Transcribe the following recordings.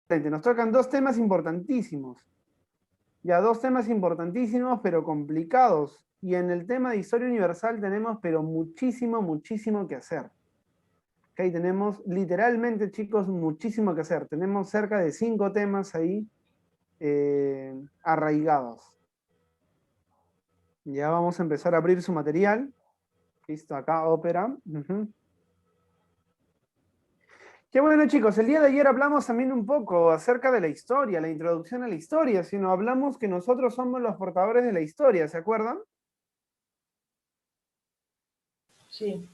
Nos tocan dos temas importantísimos. Ya, dos temas importantísimos, pero complicados. Y en el tema de historia universal tenemos, pero muchísimo, muchísimo que hacer. ¿Ok? Tenemos literalmente, chicos, muchísimo que hacer. Tenemos cerca de 5 temas ahí arraigados. Ya vamos a empezar a abrir su material. Listo, acá ópera. Qué bueno, chicos. El día de ayer hablamos también un poco acerca de la historia, la introducción a la historia, sino hablamos que nosotros somos los portadores de la historia, ¿se acuerdan? Sí.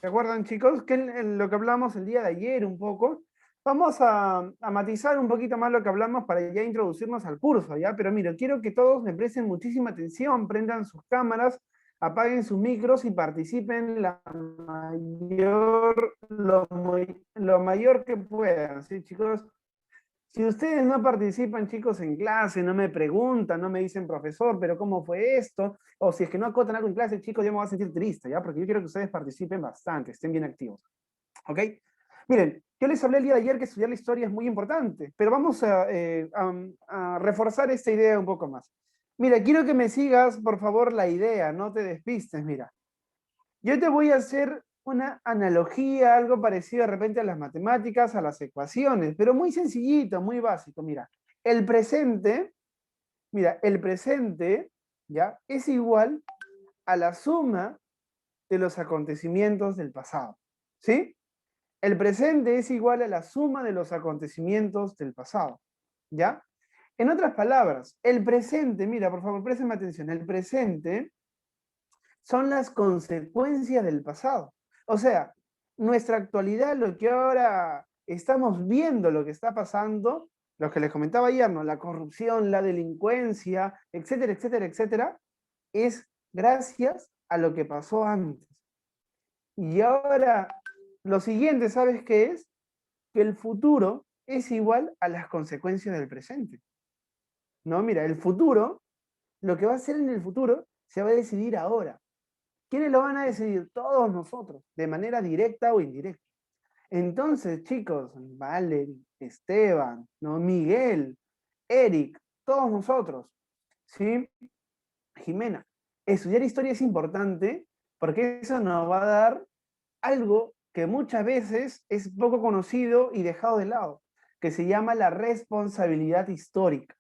¿Se acuerdan, chicos? Que en lo que hablamos el día de ayer un poco. Vamos a matizar un poquito más lo que hablamos para ya introducirnos al curso, ¿ya? Pero mira, quiero que todos me presten muchísima atención, prendan sus cámaras, apaguen sus micros y participen lo mayor que puedan, ¿sí, chicos? Si ustedes no participan, chicos, en clase, no me preguntan, no me dicen, profesor, pero ¿cómo fue esto? O si es que no acotan algo en clase, chicos, yo me voy a sentir triste, ¿ya? Porque yo quiero que ustedes participen bastante, estén bien activos, ¿ok? Miren, yo les hablé el día de ayer que estudiar la historia es muy importante, pero vamos a reforzar esta idea un poco más. Mira, quiero que me sigas, por favor, la idea, no te despistes, mira. Yo te voy a hacer una analogía, algo parecido de repente a las matemáticas, a las ecuaciones, pero muy sencillito, muy básico. Mira, el presente, ¿ya? Es igual a la suma de los acontecimientos del pasado, ¿sí? El presente es igual a la suma de los acontecimientos del pasado, ¿ya? En otras palabras, el presente, mira, por favor, préstame atención, el presente son las consecuencias del pasado. O sea, nuestra actualidad, lo que ahora estamos viendo, lo que está pasando, lo que les comentaba ayer, ¿no? La corrupción, la delincuencia, etcétera, etcétera, etcétera, es gracias a lo que pasó antes. Y ahora, lo siguiente, ¿sabes qué es? Que el futuro es igual a las consecuencias del presente. No, mira, el futuro, lo que va a ser en el futuro, se va a decidir ahora. ¿Quiénes lo van a decidir? Todos nosotros, de manera directa o indirecta. Entonces, chicos, Valerie, Esteban, ¿no? Miguel, Eric, todos nosotros, ¿sí? Jimena, estudiar historia es importante porque eso nos va a dar algo que muchas veces es poco conocido y dejado de lado, que se llama la responsabilidad histórica.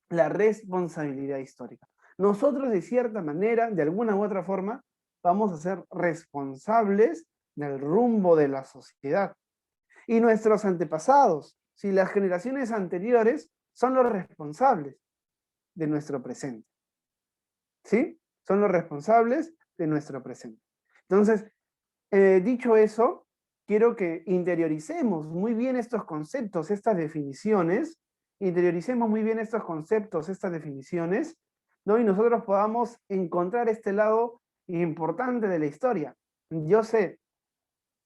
La responsabilidad histórica. Nosotros, de cierta manera, de alguna u otra forma, vamos a ser responsables del rumbo de la sociedad. Y nuestros antepasados, si las generaciones anteriores, son los responsables de nuestro presente. ¿Sí? Son los responsables de nuestro presente. Entonces, dicho eso, quiero que interioricemos muy bien estos conceptos, estas definiciones, interioricemos muy bien estos conceptos, estas definiciones, ¿no? Y nosotros podamos encontrar este lado importante de la historia. Yo sé,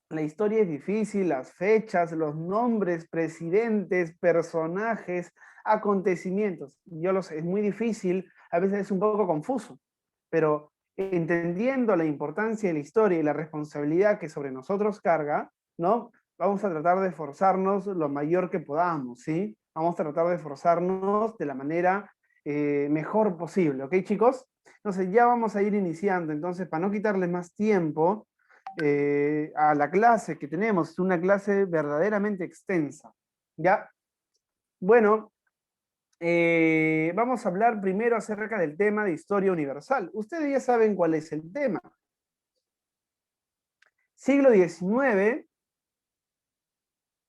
la historia es difícil, las fechas, los nombres, presidentes, personajes, acontecimientos, yo lo sé, es muy difícil, a veces es un poco confuso, pero entendiendo la importancia de la historia y la responsabilidad que sobre nosotros carga, ¿no? Vamos a tratar de esforzarnos lo mayor que podamos, ¿sí? Vamos a tratar de esforzarnos de la manera mejor posible, ¿ok, chicos? Entonces ya vamos a ir iniciando, entonces para no quitarles más tiempo a la clase que tenemos, es una clase verdaderamente extensa, ¿ya? Bueno, vamos a hablar primero acerca del tema de historia universal. Ustedes ya saben cuál es el tema. Siglo XIX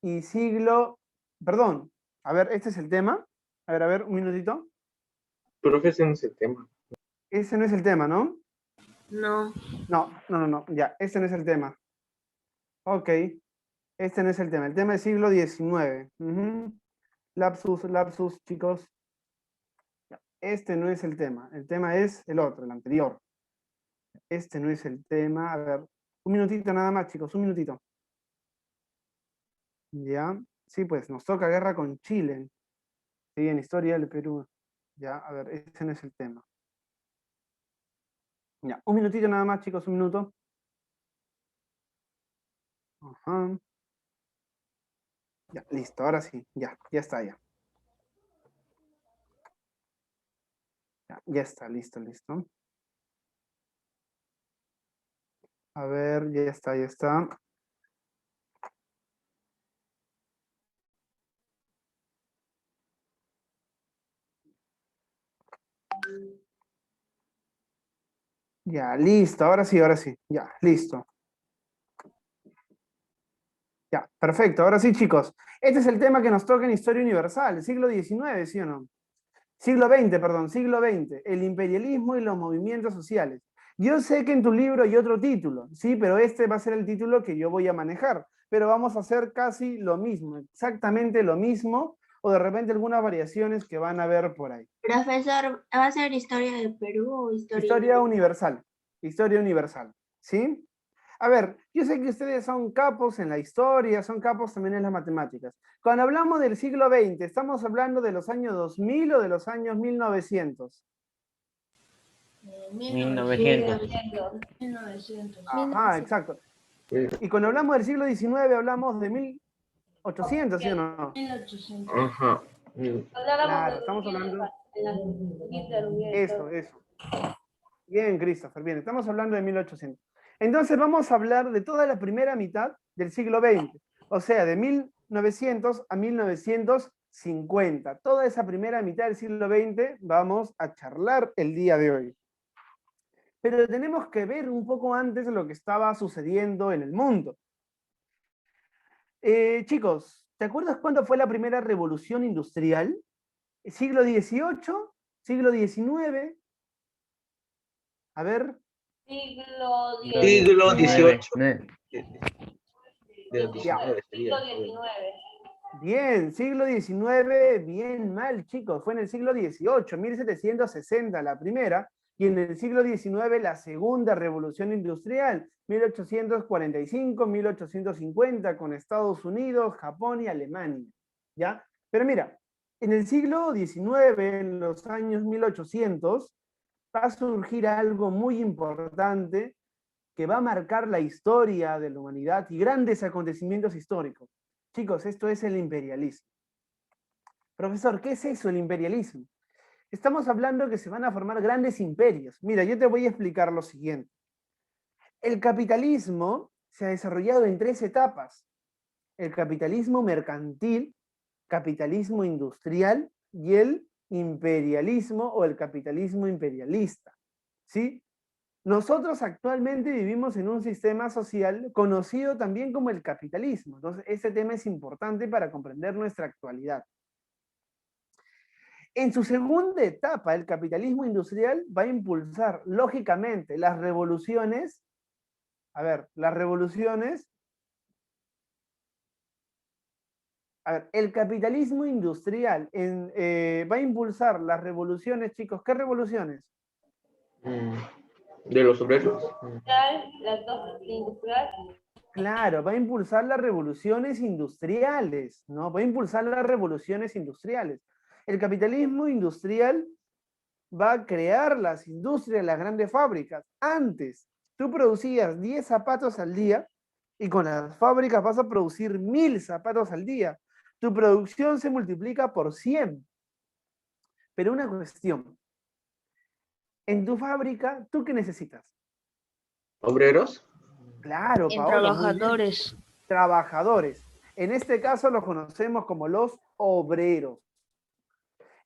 y perdón, a ver, este es el tema. A ver, un minutito. Profe, ese no es el tema. Ese no es el tema, ¿no? No. No, ya, este no es el tema. Ok, este no es el tema es siglo XIX. Lapsus, chicos. Este no es el tema es el otro, el anterior. Este no es el tema, a ver, un minutito nada más, chicos, un minutito. Ya, sí, pues nos toca guerra con Chile. Sí, en historia del Perú. Ya, a ver, ese no es el tema. Ya, un minutito nada más, chicos, un minuto. Ajá. Ya, listo, ahora sí, ya está, ya. Ya está, listo. A ver, ya está. Ya, listo, ahora sí, ya, listo. Ya, perfecto, ahora sí, chicos. Este es el tema que nos toca en Historia Universal, siglo XIX, ¿sí o no? Siglo XX, perdón, siglo XX, el imperialismo y los movimientos sociales. Yo sé que en tu libro hay otro título, sí, pero este va a ser el título que yo voy a manejar, pero vamos a hacer casi lo mismo, exactamente lo mismo, o de repente algunas variaciones que van a ver por ahí. Profesor, ¿va a ser historia de Perú o Historia universal, ¿sí? A ver, yo sé que ustedes son capos en la historia, son capos también en las matemáticas. Cuando hablamos del siglo XX, ¿estamos hablando de los años 2000 o de los años 1900? 1900. 1900. Ajá, exacto. Y cuando hablamos del siglo XIX, hablamos de 1800, ¿sí o no? 1800. Ajá. Claro, estamos hablando... Eso. Bien, Christopher, bien, estamos hablando de 1800. Entonces vamos a hablar de toda la primera mitad del siglo XX, o sea, de 1900 a 1950. Toda esa primera mitad del siglo XX vamos a charlar el día de hoy. Pero tenemos que ver un poco antes lo que estaba sucediendo en el mundo. Chicos, ¿te acuerdas cuándo fue la primera revolución industrial? ¿Siglo XVIII? ¿Siglo XIX? A ver. Siglo Siglo XVIII. De Ya. 19 sería. Bien, siglo XIX, bien mal, chicos. Fue en el siglo XVIII, 1760 la primera, y en el siglo XIX la segunda revolución industrial, 1845, 1850, con Estados Unidos, Japón y Alemania. ¿Ya? Pero mira, en el siglo XIX, en los años 1800, va a surgir algo muy importante que va a marcar la historia de la humanidad y grandes acontecimientos históricos. Chicos, esto es el imperialismo. Profesor, ¿qué es eso, el imperialismo? Estamos hablando que se van a formar grandes imperios. Mira, yo te voy a explicar lo siguiente. El capitalismo se ha desarrollado en 3 etapas. El capitalismo mercantil, capitalismo industrial y el imperialismo o el capitalismo imperialista. ¿Sí? Nosotros actualmente vivimos en un sistema social conocido también como el capitalismo. Entonces, este tema es importante para comprender nuestra actualidad. En su segunda etapa, el capitalismo industrial va a impulsar, lógicamente, las revoluciones. A ver, las revoluciones. A ver, el capitalismo industrial va a impulsar las revoluciones, chicos. ¿Qué revoluciones? De los obreros. Las dos industriales. Claro, va a impulsar las revoluciones industriales, ¿no? Va a impulsar las revoluciones industriales. El capitalismo industrial va a crear las industrias, las grandes fábricas. Antes, tú producías 10 zapatos al día y con las fábricas vas a producir 1000 zapatos al día. Tu producción se multiplica por 100. Pero una cuestión, en tu fábrica, ¿tú qué necesitas? ¿Obreros? Claro, En Paolo, muy bien. trabajadores. Trabajadores. En este caso los conocemos como los obreros.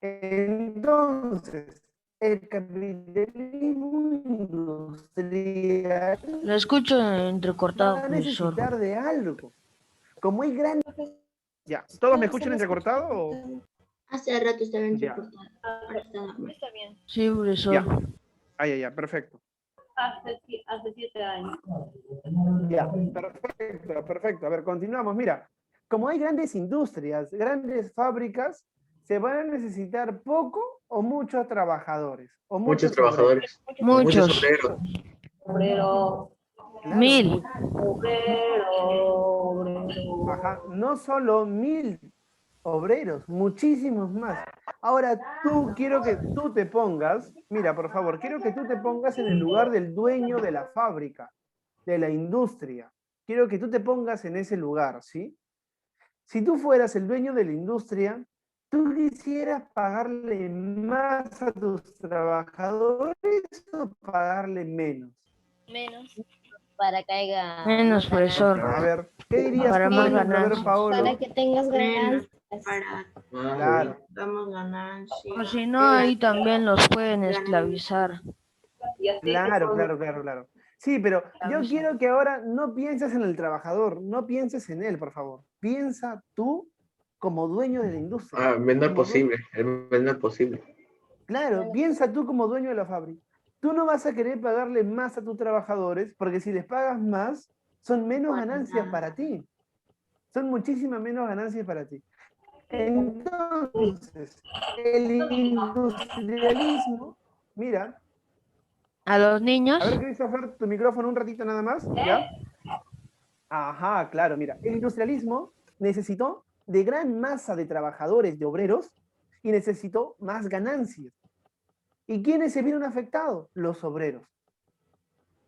Entonces, el capitalismo industrial Lo escucho va entrecortado, a profesor. necesitar de algo. Como hay grandes... Ya, ¿todos me escuchan entrecortado? O... Hace rato estaba Ya, entrecortado. Ahora está normal. Está bien. Sí, profesor. ya, perfecto. Hace 7 años. Ya, perfecto. A ver, continuamos. Mira, como hay grandes industrias, grandes fábricas, se van a necesitar poco o muchos trabajadores. O Muchos muchos obreros. trabajadores. Muchos. Muchos obreros. Obrero. Claro, 1000. Obrero. Ajá, no solo 1000 obreros, muchísimos más. Ahora quiero que tú te pongas, mira, por favor, quiero que tú te pongas en el lugar del dueño de la fábrica, de la industria. Quiero que tú te pongas en ese lugar, ¿sí? Si tú fueras el dueño de la industria, ¿tú quisieras pagarle más a tus trabajadores o pagarle menos? Menos. Para que haya Menos, más ganancia. profesor. A ver, ¿qué dirías Para tú, más por ejemplo? A ver, ganancias. Paolo. Para que tengas Menos ganancias. para Claro, damos ganancia. O si no, ahí también los pueden esclavizar. claro. Sí, pero yo Avisa. quiero que ahora no pienses en el trabajador, no pienses en él, por favor. Piensa tú como dueño de la industria. Ah, menor como dueño- posible, el menor posible. Claro, piensa tú como dueño de la fábrica. Tú no vas a querer pagarle más a tus trabajadores porque si les pagas más, son menos ganancias para ti. Son muchísimas menos ganancias para ti. Entonces, el industrialismo, mira, A los a niños, ver, Christopher, tu micrófono un ratito nada más, ¿ya? Ajá, claro, mira, el industrialismo necesitó de gran masa de trabajadores, de obreros, y necesitó más ganancias. ¿Y quiénes se vieron afectados? Los obreros.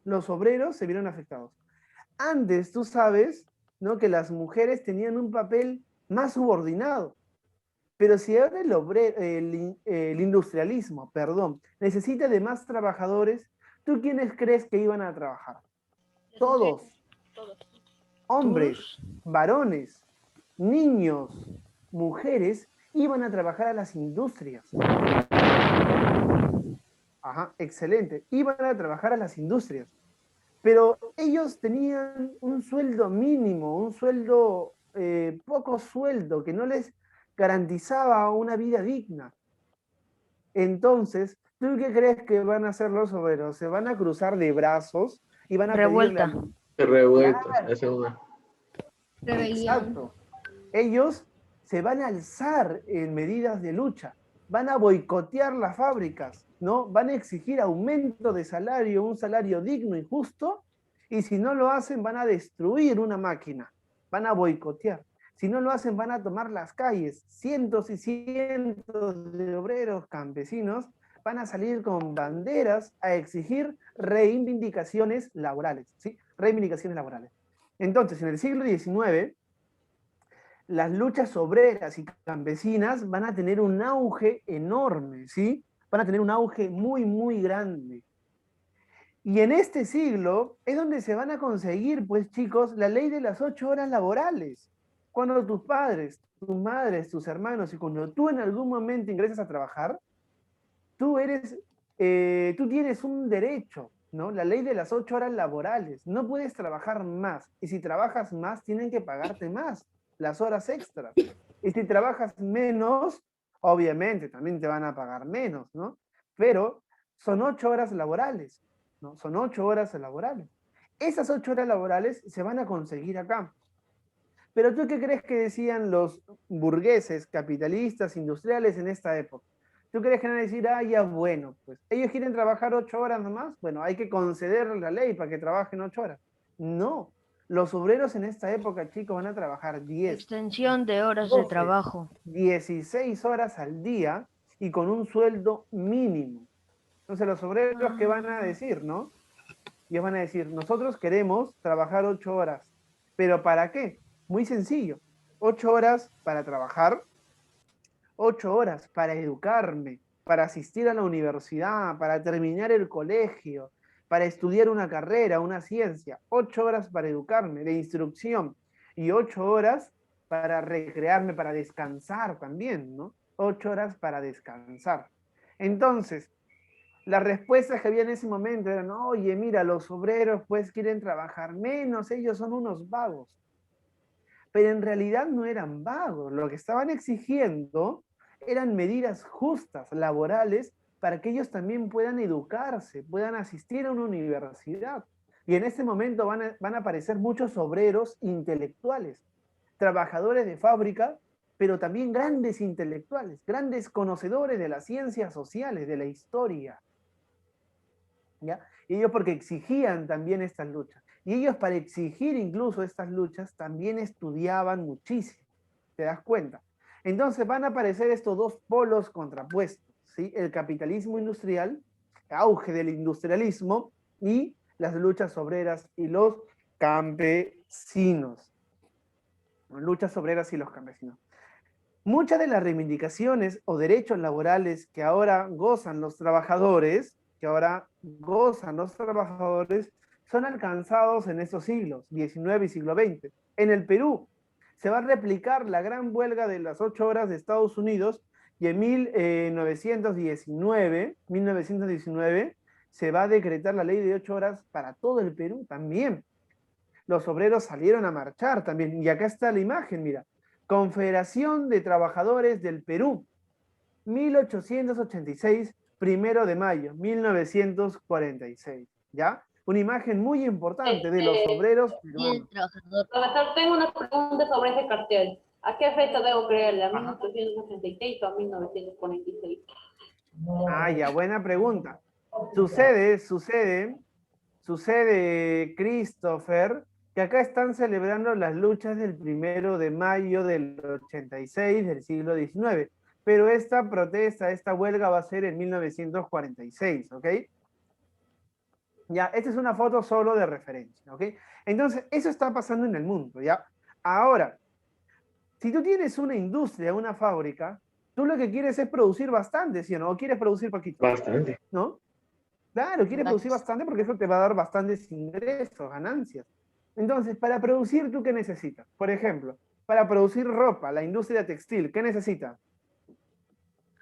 Los obreros se vieron afectados. Antes, tú sabes, ¿no?, que las mujeres tenían un papel más subordinado. Pero si ahora el industrialismo, perdón, necesita de más trabajadores, ¿tú quiénes crees que iban a trabajar? Todos. Hombres, todos. varones, niños, mujeres, iban a trabajar a las industrias. Ajá, excelente. Iban a trabajar a las industrias. Pero ellos tenían un sueldo mínimo, un sueldo, poco sueldo, que no les garantizaba una vida digna. Entonces, ¿tú qué crees que van a hacer los obreros? Se van a cruzar de brazos y van a pedirle Revuelta. Revueltas, esa es una. Exacto. Ellos se van a alzar en medidas de lucha, van a boicotear las fábricas, ¿no? Van a exigir aumento de salario, un salario digno y justo, y si no lo hacen van a destruir una máquina, van a boicotear. Si no lo hacen van a tomar las calles, cientos y cientos de obreros campesinos van a salir con banderas a exigir reivindicaciones laborales, ¿sí? Reivindicaciones laborales. Entonces, en el siglo XIX, las luchas obreras y campesinas van a tener un auge enorme, ¿sí? Van a tener un auge muy, muy grande. Y en este siglo es donde se van a conseguir, pues chicos, la ley de las 8 horas laborales. Cuando tus padres, tus madres, tus hermanos y cuando tú en algún momento ingresas a trabajar, tú tienes un derecho, ¿no? La ley de las 8 horas laborales. No puedes trabajar más. Y si trabajas más, tienen que pagarte más, las horas extras. Y si trabajas menos, obviamente también te van a pagar menos, ¿no? Pero son 8 horas laborales, ¿no? Son 8 horas laborales. Esas 8 horas laborales se van a conseguir acá. Pero ¿tú qué crees que decían los burgueses, capitalistas, industriales en esta época? ¿Tú crees que van a decir, ah, ya bueno, pues ellos quieren trabajar 8 horas nomás? Bueno, hay que conceder la ley para que trabajen 8 horas. No, los obreros en esta época, chicos, van a trabajar 10, Extensión de horas de 12, trabajo. 16 horas al día y con un sueldo mínimo. Entonces los obreros, ¿qué van a decir, no? Ellos van a decir, nosotros queremos trabajar 8 horas. ¿Pero para qué? Muy sencillo. 8 horas para trabajar, 8 horas para educarme, para asistir a la universidad, para terminar el colegio, para estudiar una carrera, una ciencia. 8 horas para educarme, de instrucción. Y 8 horas para recrearme, para descansar también, ¿no? 8 horas para descansar. Entonces, las respuestas que había en ese momento eran, oye, mira, los obreros pues quieren trabajar menos, ellos son unos vagos. Pero en realidad no eran vagos, lo que estaban exigiendo eran medidas justas, laborales, para que ellos también puedan educarse, puedan asistir a una universidad. Y en ese momento van a aparecer muchos obreros intelectuales, trabajadores de fábrica, pero también grandes intelectuales, grandes conocedores de las ciencias sociales, de la historia. ¿Ya? Y ellos porque exigían también estas luchas. Y ellos para exigir incluso estas luchas también estudiaban muchísimo. ¿Te das cuenta? Entonces van a aparecer estos dos polos contrapuestos, ¿sí? El capitalismo industrial, auge del industrialismo y las luchas obreras y los campesinos. luchas obreras y los campesinos. Muchas de las reivindicaciones o derechos laborales que ahora gozan los trabajadores, son alcanzados en estos siglos, XIX y siglo XX. En el Perú se va a replicar la gran huelga de las 8 horas de Estados Unidos y en 1919 se va a decretar la ley de 8 horas para todo el Perú también. Los obreros salieron a marchar también. Y acá está la imagen, mira. Confederación de Trabajadores del Perú, 1886, 1 de mayo, 1946. ¿Ya? Una imagen muy importante de los obreros Y el peruanos. trabajador. Profesor, tengo una pregunta sobre ese cartel. ¿A qué fecha debo creerle? ¿A Ajá. 1886 o a 1946? Ah, ya, buena pregunta. Sucede, Christopher, que acá están celebrando las luchas del 1 de mayo del 86 del siglo XIX, pero esta protesta, esta huelga va a ser en 1946, ¿ok? Ya, esta es una foto solo de referencia, ¿ok? Entonces, eso está pasando en el mundo, ¿ya? Ahora, si tú tienes una industria, una fábrica, tú lo que quieres es producir bastante, ¿sí o no? ¿O quieres producir poquito? Bastante. ¿No? Claro, quieres producir bastante porque eso te va a dar bastantes ingresos, ganancias. Entonces, para producir, ¿tú qué necesitas? Por ejemplo, para producir ropa, la industria textil, ¿qué necesita?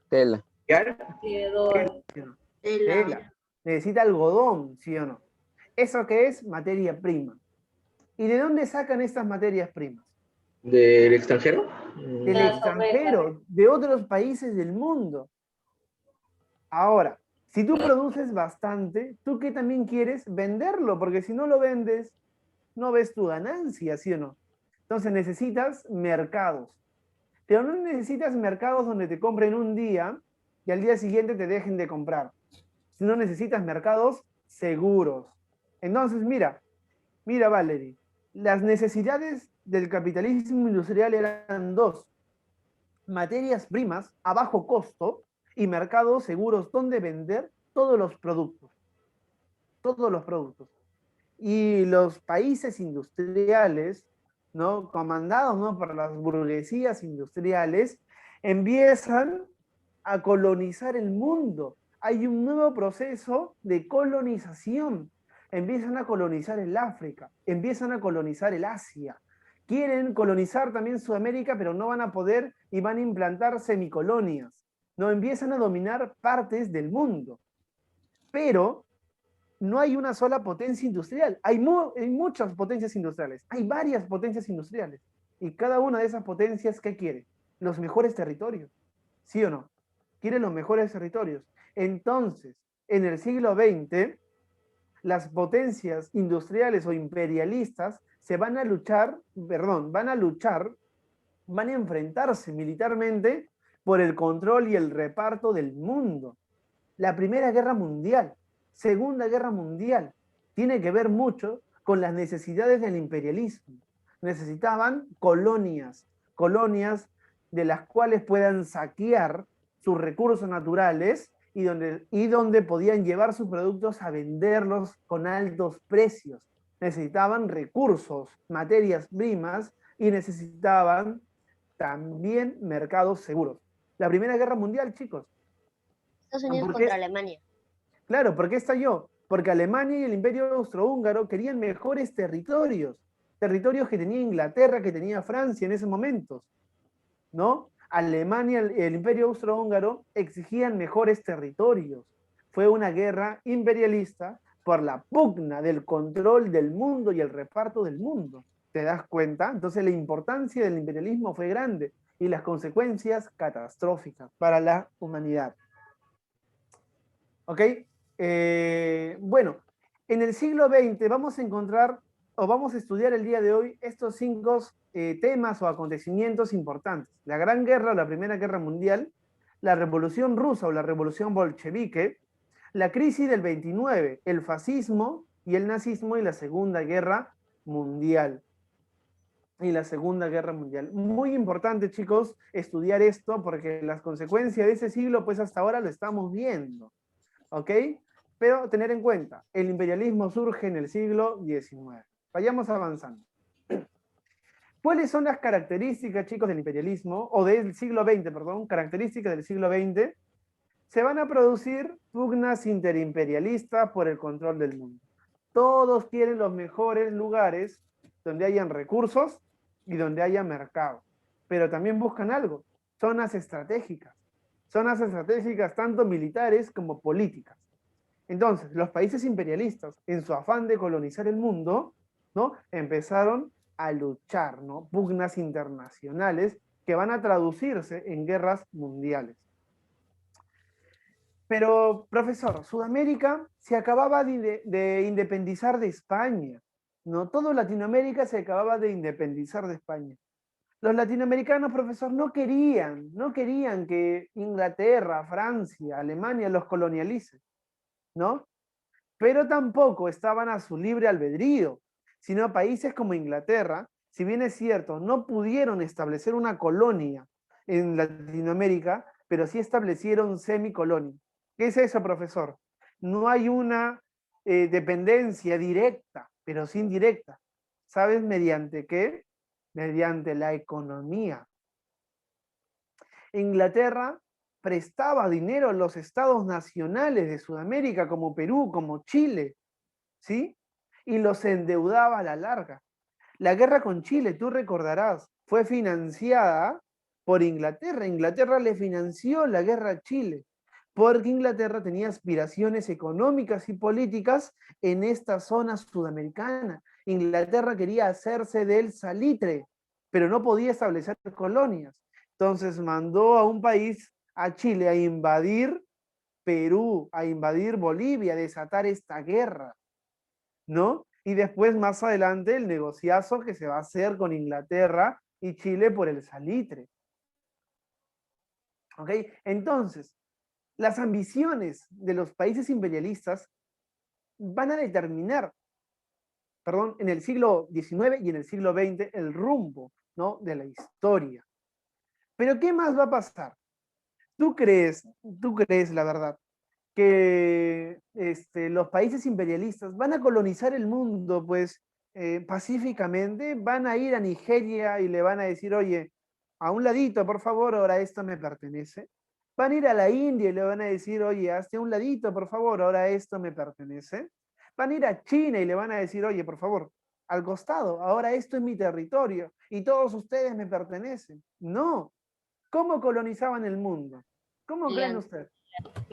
Tela. Tejedor. ¿Sí o no? Tela. Tela. Necesita algodón, ¿sí o no? ¿Eso qué es? Materia prima. ¿Y de dónde sacan estas materias primas? ¿Del extranjero? Del Las extranjero, de otros países del mundo. Ahora, si tú produces bastante, ¿tú qué también quieres? Venderlo, porque si no lo vendes, no ves tu ganancia, ¿sí o no? Entonces necesitas mercados. Pero no necesitas mercados donde te compren un día y al día siguiente te dejen de comprar. Sino necesitas mercados seguros. Entonces, mira, Valerie, las necesidades del capitalismo industrial eran dos: materias primas a bajo costo y mercados seguros donde vender todos los productos. Todos los productos. Y los países industriales, ¿no? Comandados, ¿no?, por las burguesías industriales, empiezan a colonizar el mundo. Hay un nuevo proceso de colonización. Empiezan a colonizar el África, empiezan a colonizar el Asia. Quieren colonizar también Sudamérica, pero no van a poder y van a implantar semicolonias. No, empiezan a dominar partes del mundo. Pero no hay una sola potencia industrial. Hay muchas potencias industriales. Hay varias potencias industriales. Y cada una de esas potencias, ¿qué quiere? Los mejores territorios. ¿Sí o no? Quiere los mejores territorios. Entonces, en el siglo XX, las potencias industriales o imperialistas van a enfrentarse militarmente por el control y el reparto del mundo. La Primera Guerra Mundial, Segunda Guerra Mundial, tiene que ver mucho con las necesidades del imperialismo. Necesitaban colonias de las cuales puedan saquear sus recursos naturales y donde podían llevar sus productos a venderlos con altos precios. Necesitaban recursos, materias primas y necesitaban también mercados seguros. La Primera Guerra Mundial, chicos. Estados Unidos ¿Por qué? contra Alemania. Claro, ¿por qué estalló? Porque Alemania y el Imperio Austrohúngaro querían mejores territorios que tenía Inglaterra, que tenía Francia en esos momentos, ¿no? Alemania, el Imperio Austrohúngaro exigían mejores territorios. Fue una guerra imperialista por la pugna del control del mundo y el reparto del mundo. ¿Te das cuenta? Entonces la importancia del imperialismo fue grande y las consecuencias catastróficas para la humanidad. ¿Ok? Bueno, en el siglo XX vamos a encontrar o vamos a estudiar el día de hoy estos 5 temas o acontecimientos importantes. La Gran Guerra o la Primera Guerra Mundial, la Revolución Rusa o la Revolución Bolchevique, la crisis del 29, el fascismo y el nazismo y la Segunda Guerra Mundial. Muy importante, chicos, estudiar esto porque las consecuencias de ese siglo, pues hasta ahora lo estamos viendo. ¿Ok? Pero tener en cuenta, el imperialismo surge en el siglo XIX. Vayamos avanzando. ¿Cuáles son las características, chicos, del imperialismo, o del siglo XX, perdón, características del siglo XX? Se van a producir pugnas interimperialistas por el control del mundo. Todos quieren los mejores lugares donde hayan recursos y donde haya mercado. Pero también buscan algo, zonas estratégicas tanto militares como políticas. Entonces, los países imperialistas, en su afán de colonizar el mundo, ¿no? Empezaron a luchar, ¿no? Pugnas internacionales que van a traducirse en guerras mundiales. Pero, profesor, Sudamérica se acababa de independizar de España, ¿no? Todo Latinoamérica se acababa de independizar de España. Los latinoamericanos, profesor, no querían que Inglaterra, Francia, Alemania los colonialicen, ¿no? Pero tampoco estaban a su libre albedrío, sino países como Inglaterra, si bien es cierto, no pudieron establecer una colonia en Latinoamérica, pero sí establecieron semicolonia. ¿Qué es eso, profesor? No hay una dependencia directa, pero sí indirecta. ¿Sabes mediante qué? Mediante la economía. Inglaterra prestaba dinero a los estados nacionales de Sudamérica, como Perú, como Chile, ¿sí? Y los endeudaba a la larga. La guerra con Chile, tú recordarás, fue financiada por Inglaterra. Inglaterra le financió la guerra a Chile, porque Inglaterra tenía aspiraciones económicas y políticas en esta zona sudamericana. Inglaterra quería hacerse del salitre, pero no podía establecer colonias. Entonces mandó a un país, a Chile, a invadir Perú, a invadir Bolivia, a desatar esta guerra, ¿no? Y después, más adelante, el negociazo que se va a hacer con Inglaterra y Chile por el salitre. ¿Ok? Entonces, las ambiciones de los países imperialistas van a determinar, perdón, en el siglo XIX y en el siglo XX el rumbo, ¿no? De la historia. Pero ¿qué más va a pasar? ¿Tú crees, la verdad, que los países imperialistas van a colonizar el mundo, pues, pacíficamente? ¿Van a ir a Nigeria y le van a decir, oye, a un ladito, por favor, ahora esto me pertenece? ¿Van a ir a la India y le van a decir, oye, hazte a un ladito, por favor, ahora esto me pertenece? ¿Van a ir a China y le van a decir, oye, por favor, al costado, ahora esto es mi territorio y todos ustedes me pertenecen? No. ¿Cómo colonizaban el mundo? ¿Cómo creen ustedes?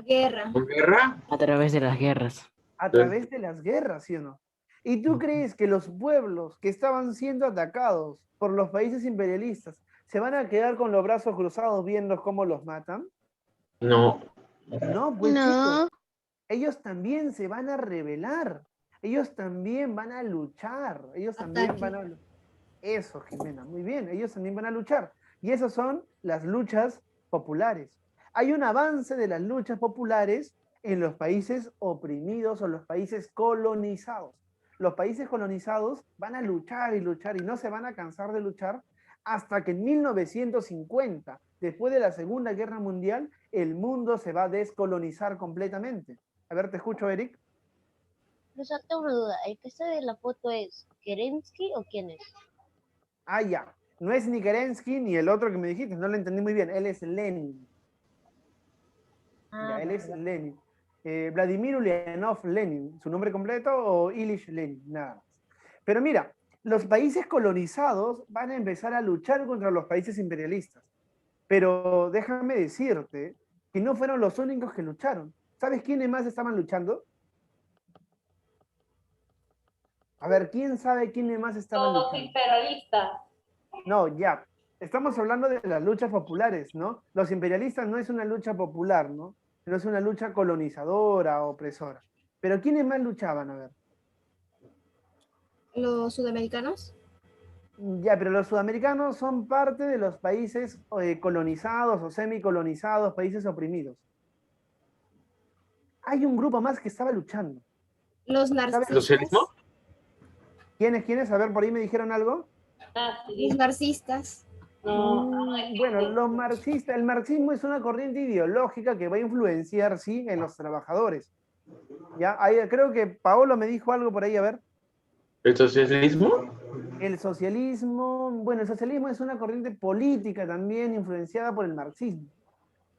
Guerra. ¿Por guerra? A través de las guerras. A través de las guerras, ¿sí o no? ¿Y tú crees que los pueblos que estaban siendo atacados por los países imperialistas se van a quedar con los brazos cruzados viendo cómo los matan? No. No, pues No. chicos, ellos también se van a rebelar, ellos también van a luchar, ellos también van a... Eso, Jimena, muy bien, ellos también van a luchar. Y esas son las luchas populares. Hay un avance de las luchas populares en los países oprimidos o los países colonizados. Los países colonizados van a luchar y luchar y no se van a cansar de luchar hasta que en 1950, después de la Segunda Guerra Mundial, el mundo se va a descolonizar completamente. A ver, te escucho, Eric. Profesor, tengo una duda. ¿El que está de la foto es Kerensky o quién es? Ah, ya. No es ni Kerensky ni el otro que me dijiste, no lo entendí muy bien. Él es Lenin. Ya, él es Lenin. Vladimir Ulyanov Lenin, su nombre completo, o Ilich Lenin, nada más. Pero mira, los países colonizados van a empezar a luchar contra los países imperialistas. Pero déjame decirte que no fueron los únicos que lucharon. ¿Sabes quiénes más estaban luchando? A ver, ¿quién sabe quiénes más estaban Los luchando? imperialistas. No, ya. Estamos hablando de las luchas populares, ¿no? Los imperialistas no es una lucha popular, ¿no? No es una lucha colonizadora, opresora. Pero ¿quiénes más luchaban? A ver. Los sudamericanos. Ya, pero los sudamericanos son parte de los países colonizados o semicolonizados, países oprimidos. Hay un grupo más que estaba luchando. Los ¿Sabes? narcisistas. ¿Socialismo? ¿Quiénes? A ver, por ahí me dijeron algo. Ah, sí. Los narcisistas. No. Bueno, los marxistas, el marxismo es una corriente ideológica que va a influenciar, sí, en los trabajadores. Ya, ahí, creo que Paolo me dijo algo por ahí, a ver. ¿El socialismo? El socialismo, bueno, el socialismo es una corriente política también influenciada por el marxismo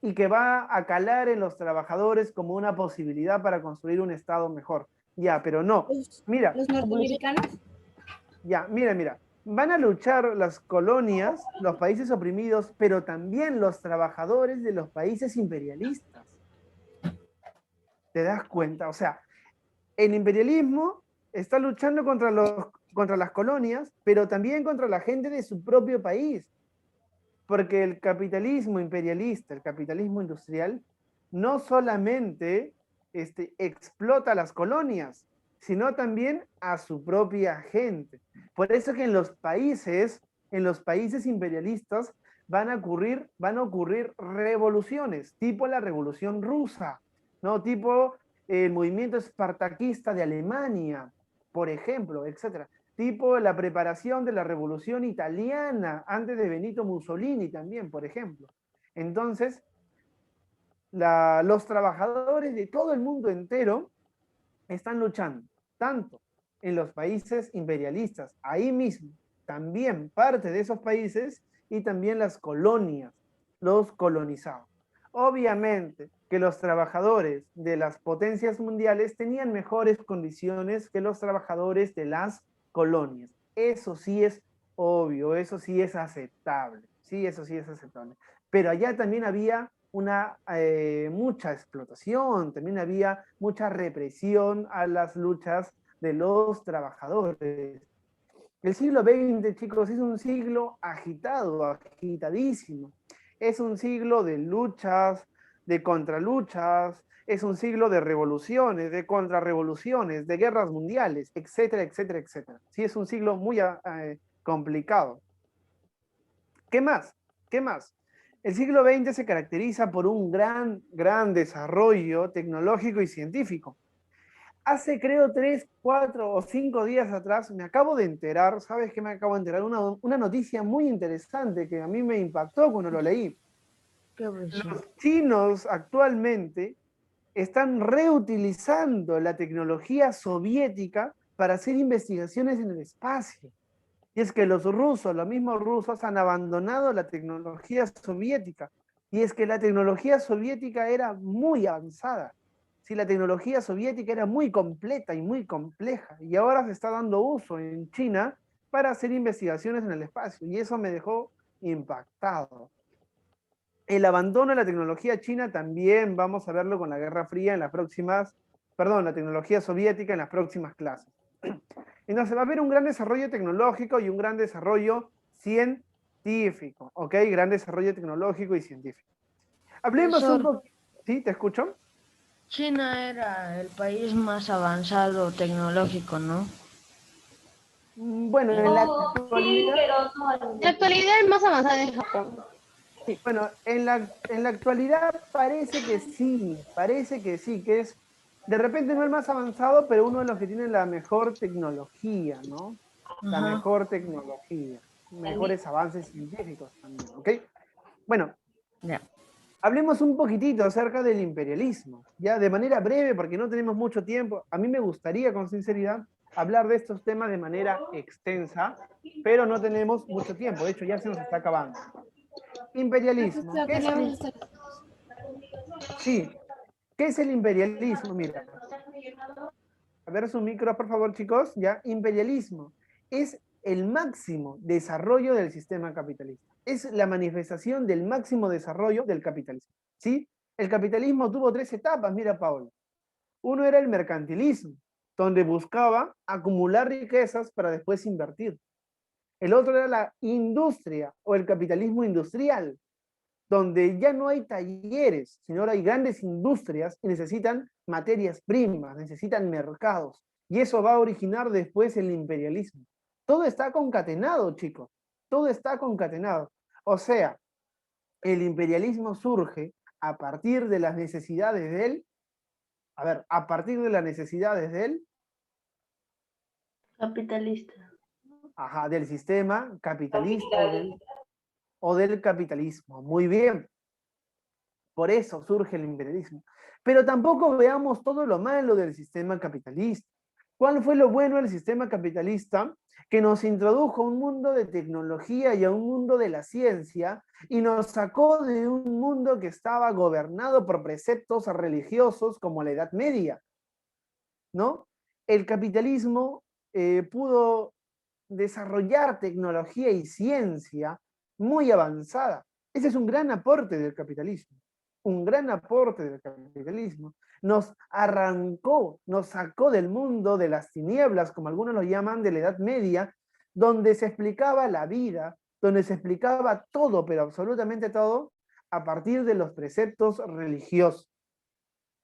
y que va a calar en los trabajadores como una posibilidad para construir un Estado mejor. Ya, pero no. Mira, Los norteamericanos. ya, mira. Van a luchar las colonias, los países oprimidos, pero también los trabajadores de los países imperialistas. ¿Te das cuenta? O sea, el imperialismo está luchando contra las colonias, pero también contra la gente de su propio país. Porque el capitalismo imperialista, el capitalismo industrial, no solamente explota a las colonias, sino también a su propia gente. Por eso que en los países imperialistas van a ocurrir revoluciones, tipo la Revolución Rusa, ¿no? Tipo el movimiento espartaquista de Alemania, por ejemplo, etcétera. Tipo la preparación de la Revolución Italiana antes de Benito Mussolini también, por ejemplo. Entonces, los trabajadores de todo el mundo entero están luchando, tanto en los países imperialistas, ahí mismo, también parte de esos países y también las colonias, los colonizados. Obviamente que los trabajadores de las potencias mundiales tenían mejores condiciones que los trabajadores de las colonias. Eso sí es obvio, eso sí es aceptable. Sí, eso sí es aceptable. Pero allá también había mucha explotación, también había mucha represión a las luchas de los trabajadores. El siglo XX, chicos, es un siglo agitado, agitadísimo. Es un siglo de luchas, de contraluchas, es un siglo de revoluciones, de contrarrevoluciones, de guerras mundiales, etcétera, etcétera, etcétera. Sí, es un siglo muy complicado. ¿Qué más? ¿Qué más? El siglo XX se caracteriza por un gran desarrollo tecnológico y científico. Hace, creo, 3, 4 o 5 días atrás me acabo de enterar, ¿sabes qué me acabo de enterar? Una noticia muy interesante que a mí me impactó cuando lo leí. ¿Qué pasó? Los chinos actualmente están reutilizando la tecnología soviética para hacer investigaciones en el espacio. Y es que los mismos rusos han abandonado la tecnología soviética. Y es que la tecnología soviética era muy avanzada. Sí, la tecnología soviética era muy completa y muy compleja. Y ahora se está dando uso en China para hacer investigaciones en el espacio. Y eso me dejó impactado. El abandono de la tecnología china también vamos a verlo con la Guerra Fría en las próximas, la tecnología soviética en las próximas clases. Entonces va a haber un gran desarrollo tecnológico y un gran desarrollo científico, ¿ok? Gran desarrollo tecnológico y científico. Hablemos un Profesor, poco... ¿Sí? ¿Te escucho? China era el país más avanzado tecnológico, ¿no? Bueno, en la No, sí, actualidad... pero no. En la actualidad el más avanzado es Japón. Bueno, en la actualidad parece que sí, que es de repente no el más avanzado, pero uno de los que tiene la mejor tecnología, ¿no? La Ajá. mejor tecnología, mejores avances científicos también, ¿ok? Bueno, Ya. hablemos un poquitito acerca del imperialismo, ya de manera breve, porque no tenemos mucho tiempo. A mí me gustaría, con sinceridad, hablar de estos temas de manera extensa, pero no tenemos mucho tiempo, de hecho ya se nos está acabando. Imperialismo. Profesor, ¿Qué es tenemos Sí. ¿Qué es el imperialismo? Mira. A ver su micro, por favor, chicos. Ya. Imperialismo es el máximo desarrollo del sistema capitalista. Es la manifestación del máximo desarrollo del capitalismo. ¿Sí? El capitalismo tuvo 3 etapas, mira, Paolo. Uno era el mercantilismo, donde buscaba acumular riquezas para después invertir. El otro era la industria o el capitalismo industrial, donde ya no hay talleres, sino ahora hay grandes industrias y necesitan materias primas, necesitan mercados. Y eso va a originar después el imperialismo. Todo está concatenado, chicos. Todo está concatenado. O sea, el imperialismo surge a partir de las necesidades de él. A ver, a partir de las necesidades de él. Capitalista. Ajá, del sistema capitalista o del capitalismo. Muy bien. Por eso surge el imperialismo. Pero tampoco veamos todo lo malo del sistema capitalista. ¿Cuál fue lo bueno del sistema capitalista? Que nos introdujo a un mundo de tecnología y a un mundo de la ciencia y nos sacó de un mundo que estaba gobernado por preceptos religiosos como la Edad Media, ¿no? El capitalismo pudo desarrollar tecnología y ciencia muy avanzada. Ese es un gran aporte del capitalismo, un gran aporte del capitalismo. Nos arrancó, nos sacó del mundo de las tinieblas, como algunos lo llaman, de la Edad Media, donde se explicaba la vida, donde se explicaba todo, pero absolutamente todo, a partir de los preceptos religiosos.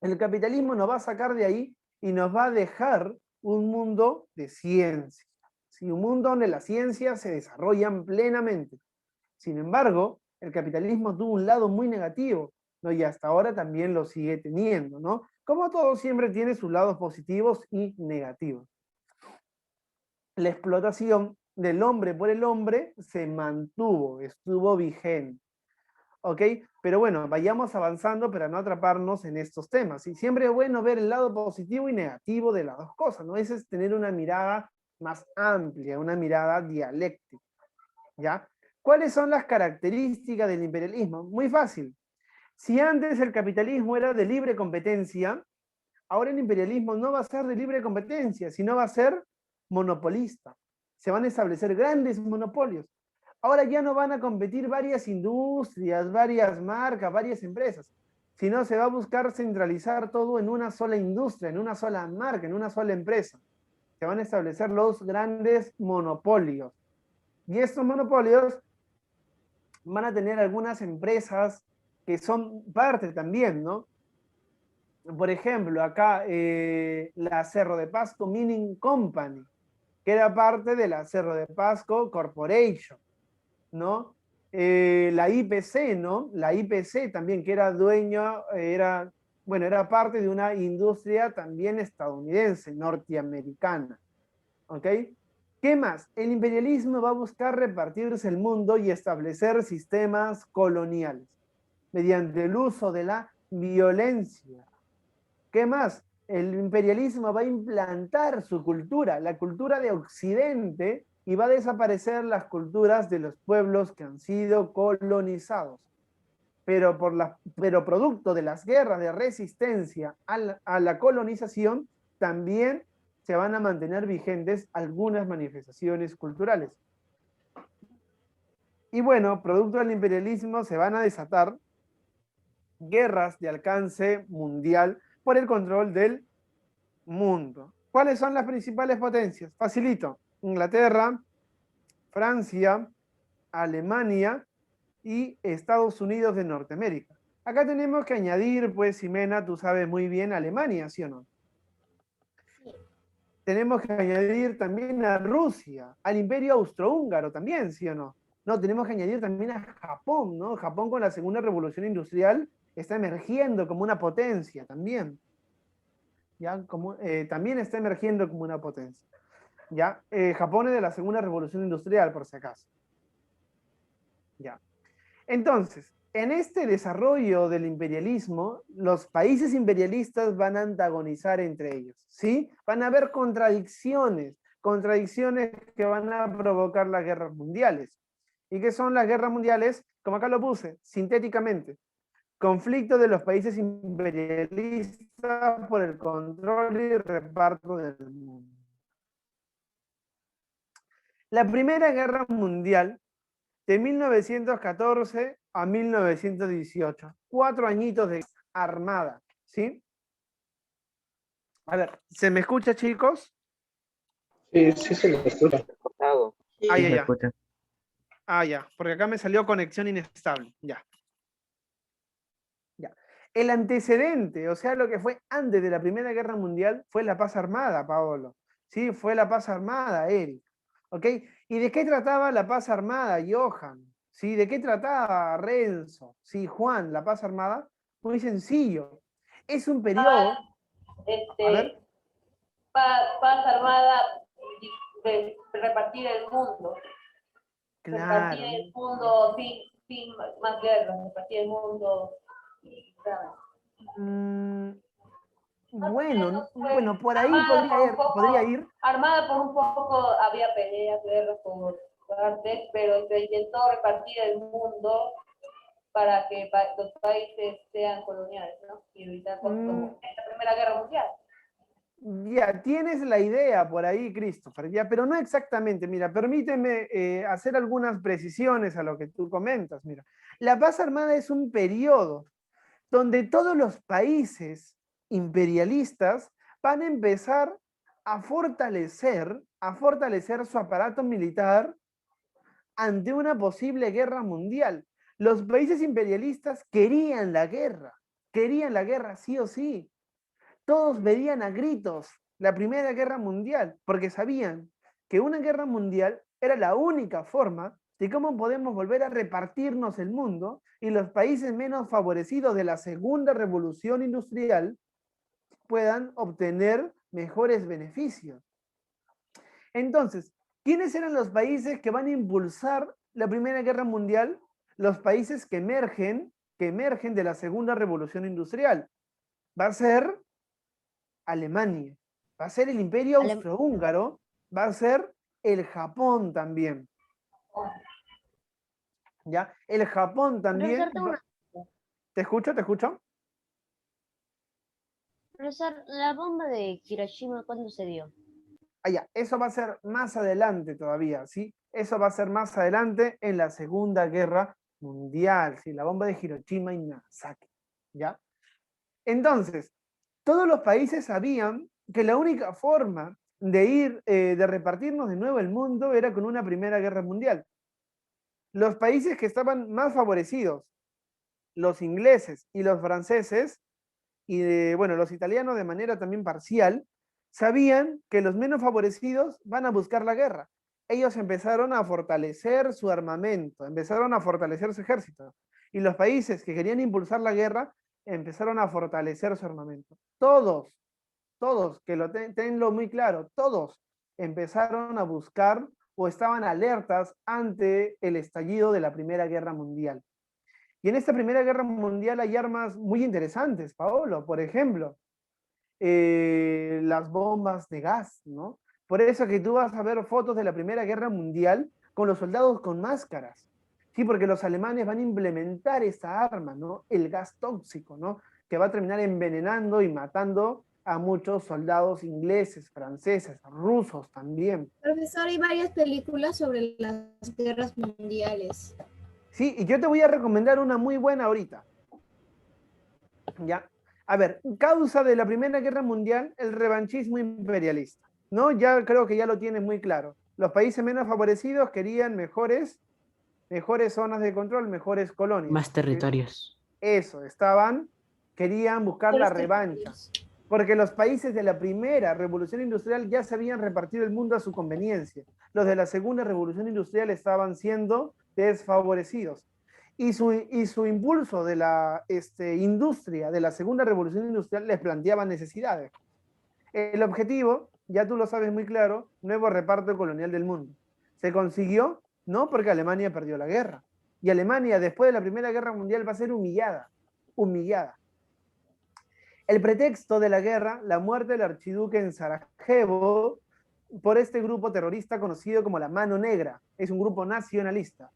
El capitalismo nos va a sacar de ahí y nos va a dejar un mundo de ciencia, ¿sí? Un mundo donde las ciencias se desarrollan plenamente. Sin embargo, el capitalismo tuvo un lado muy negativo, ¿no? Y hasta ahora también lo sigue teniendo, ¿no? Como todo siempre tiene sus lados positivos y negativos. La explotación del hombre por el hombre se mantuvo, estuvo vigente. ¿Ok? Pero bueno, vayamos avanzando para no atraparnos en estos temas. Y siempre es bueno ver el lado positivo y negativo de las dos cosas, ¿no? Ese es tener una mirada más amplia, una mirada dialéctica, ¿ya? ¿Cuáles son las características del imperialismo? Muy fácil. Si antes el capitalismo era de libre competencia, ahora el imperialismo no va a ser de libre competencia, sino va a ser monopolista. Se van a establecer grandes monopolios. Ahora ya no van a competir varias industrias, varias marcas, varias empresas, sino se va a buscar centralizar todo en una sola industria, en una sola marca, en una sola empresa. Se van a establecer los grandes monopolios. Y estos monopolios van a tener algunas empresas que son parte también, ¿no? Por ejemplo, acá la Cerro de Pasco Mining Company, que era parte de la Cerro de Pasco Corporation, ¿no? La IPC, ¿no? La IPC también, que era dueño, era parte de una industria también estadounidense, norteamericana, ¿ok? ¿Qué más? El imperialismo va a buscar repartirse el mundo y establecer sistemas coloniales mediante el uso de la violencia. ¿Qué más? El imperialismo va a implantar su cultura, la cultura de Occidente, y va a desaparecer las culturas de los pueblos que han sido colonizados. Pero producto de las guerras de resistencia a la colonización, también se van a mantener vigentes algunas manifestaciones culturales. Y bueno, producto del imperialismo se van a desatar guerras de alcance mundial por el control del mundo. ¿Cuáles son las principales potencias? Facilito. Inglaterra, Francia, Alemania y Estados Unidos de Norteamérica. Acá tenemos que añadir, pues, Ximena, tú sabes muy bien, Alemania, ¿sí o no? Sí. Tenemos que añadir también a Rusia, al Imperio Austrohúngaro también, ¿sí o no? No, tenemos que añadir también a Japón, ¿no? Japón con la segunda revolución industrial está emergiendo como una potencia también. ¿Ya? También está emergiendo como una potencia. ¿Ya? Japón es de la segunda revolución industrial, por si acaso. ¿Ya? Entonces, en este desarrollo del imperialismo, los países imperialistas van a antagonizar entre ellos, ¿sí? Van a haber contradicciones que van a provocar las guerras mundiales. ¿Y qué son las guerras mundiales? Como acá lo puse, sintéticamente. Conflicto de los países imperialistas por el control y reparto del mundo. La Primera Guerra Mundial, de 1914 a 1918. 4 añitos de armada, ¿sí? A ver, ¿se me escucha, chicos? Sí, sí se le escucha. Ah, ya. Ah, ya, porque acá me salió conexión inestable. Ya. El antecedente, o sea, lo que fue antes de la Primera Guerra Mundial, fue la paz armada, Paolo. Sí, fue la paz armada, Eric. ¿Ok? ¿Y de qué trataba la paz armada, Johan? ¿Sí? ¿De qué trataba Renzo? ¿Sí, Juan, la paz armada? Muy sencillo. Es un periodo... A ver. Paz armada, de repartir el mundo. Claro. Repartir el mundo, fin, más guerras, repartir el mundo. Bueno, por ahí Armada por un poco, podría ir. armada por un poco, había peleas, guerras por partes, pero se intentó repartir el mundo para que los países sean coloniales, ¿no? Y evitar cosas Mm, como la Primera Guerra Mundial. Ya, tienes la idea por ahí, Christopher, ya, pero no exactamente. Mira, permíteme hacer algunas precisiones a lo que tú comentas. Mira, la paz armada es un periodo donde todos los países imperialistas van a empezar a fortalecer su aparato militar ante una posible guerra mundial. Los países imperialistas querían la guerra sí o sí. Todos veían a gritos la Primera Guerra Mundial, porque sabían que una guerra mundial era la única forma de cómo podemos volver a repartirnos el mundo y los países menos favorecidos de la Segunda Revolución Industrial puedan obtener mejores beneficios. Entonces, ¿quiénes eran los países que van a impulsar la Primera Guerra Mundial? Los países que emergen de la Segunda Revolución Industrial. Va a ser Alemania, va a ser el Imperio Austrohúngaro, va a ser el Japón también. ¿Ya? El Japón también. Profesor, tengo una... ¿Te escucho? ¿Te escucho? Profesor, la bomba de Hiroshima, ¿cuándo se dio? Ya, eso va a ser más adelante todavía, ¿sí? Eso va a ser más adelante en la Segunda Guerra Mundial, ¿sí? La bomba de Hiroshima y Nagasaki, ¿ya? Entonces, todos los países sabían que la única forma de repartirnos de nuevo el mundo era con una Primera Guerra Mundial. Los países que estaban más favorecidos, los ingleses y los franceses, y bueno, los italianos de manera también parcial, sabían que los menos favorecidos van a buscar la guerra. Ellos empezaron a fortalecer su armamento, empezaron a fortalecer su ejército. Y los países que querían impulsar la guerra empezaron a fortalecer su armamento. Todos, que tenlo muy claro, todos empezaron a buscar o estaban alertas ante el estallido de la Primera Guerra Mundial. Y en esta Primera Guerra Mundial hay armas muy interesantes, Paolo. Por ejemplo, las bombas de gas, ¿no? Por eso que tú vas a ver fotos de la Primera Guerra Mundial con los soldados con máscaras. Sí, porque los alemanes van a implementar esta arma, ¿no? El gas tóxico, ¿no? Que va a terminar envenenando y matando a muchos soldados ingleses, franceses, rusos también. Profesor, hay varias películas sobre las guerras mundiales. Sí, y yo te voy a recomendar una muy buena ahorita. ¿Ya? A ver, causa de la Primera Guerra Mundial, el revanchismo imperialista, ¿no? Ya creo que ya lo tienes muy claro. Los países menos favorecidos querían mejores zonas de control, mejores colonias. Más territorios. Eso, querían buscar la revancha. Porque los países de la primera revolución industrial ya se habían repartido el mundo a su conveniencia. Los de la segunda revolución industrial estaban siendo desfavorecidos. Y su impulso de la industria, de la segunda revolución industrial, les planteaba necesidades. El objetivo, ya tú lo sabes muy claro, nuevo reparto colonial del mundo. ¿Se consiguió? No, porque Alemania perdió la guerra. Y Alemania, después de la Primera Guerra Mundial, va a ser humillada. El pretexto de la guerra, la muerte del archiduque en Sarajevo por este grupo terrorista conocido como la Mano Negra. Es un grupo nacionalista.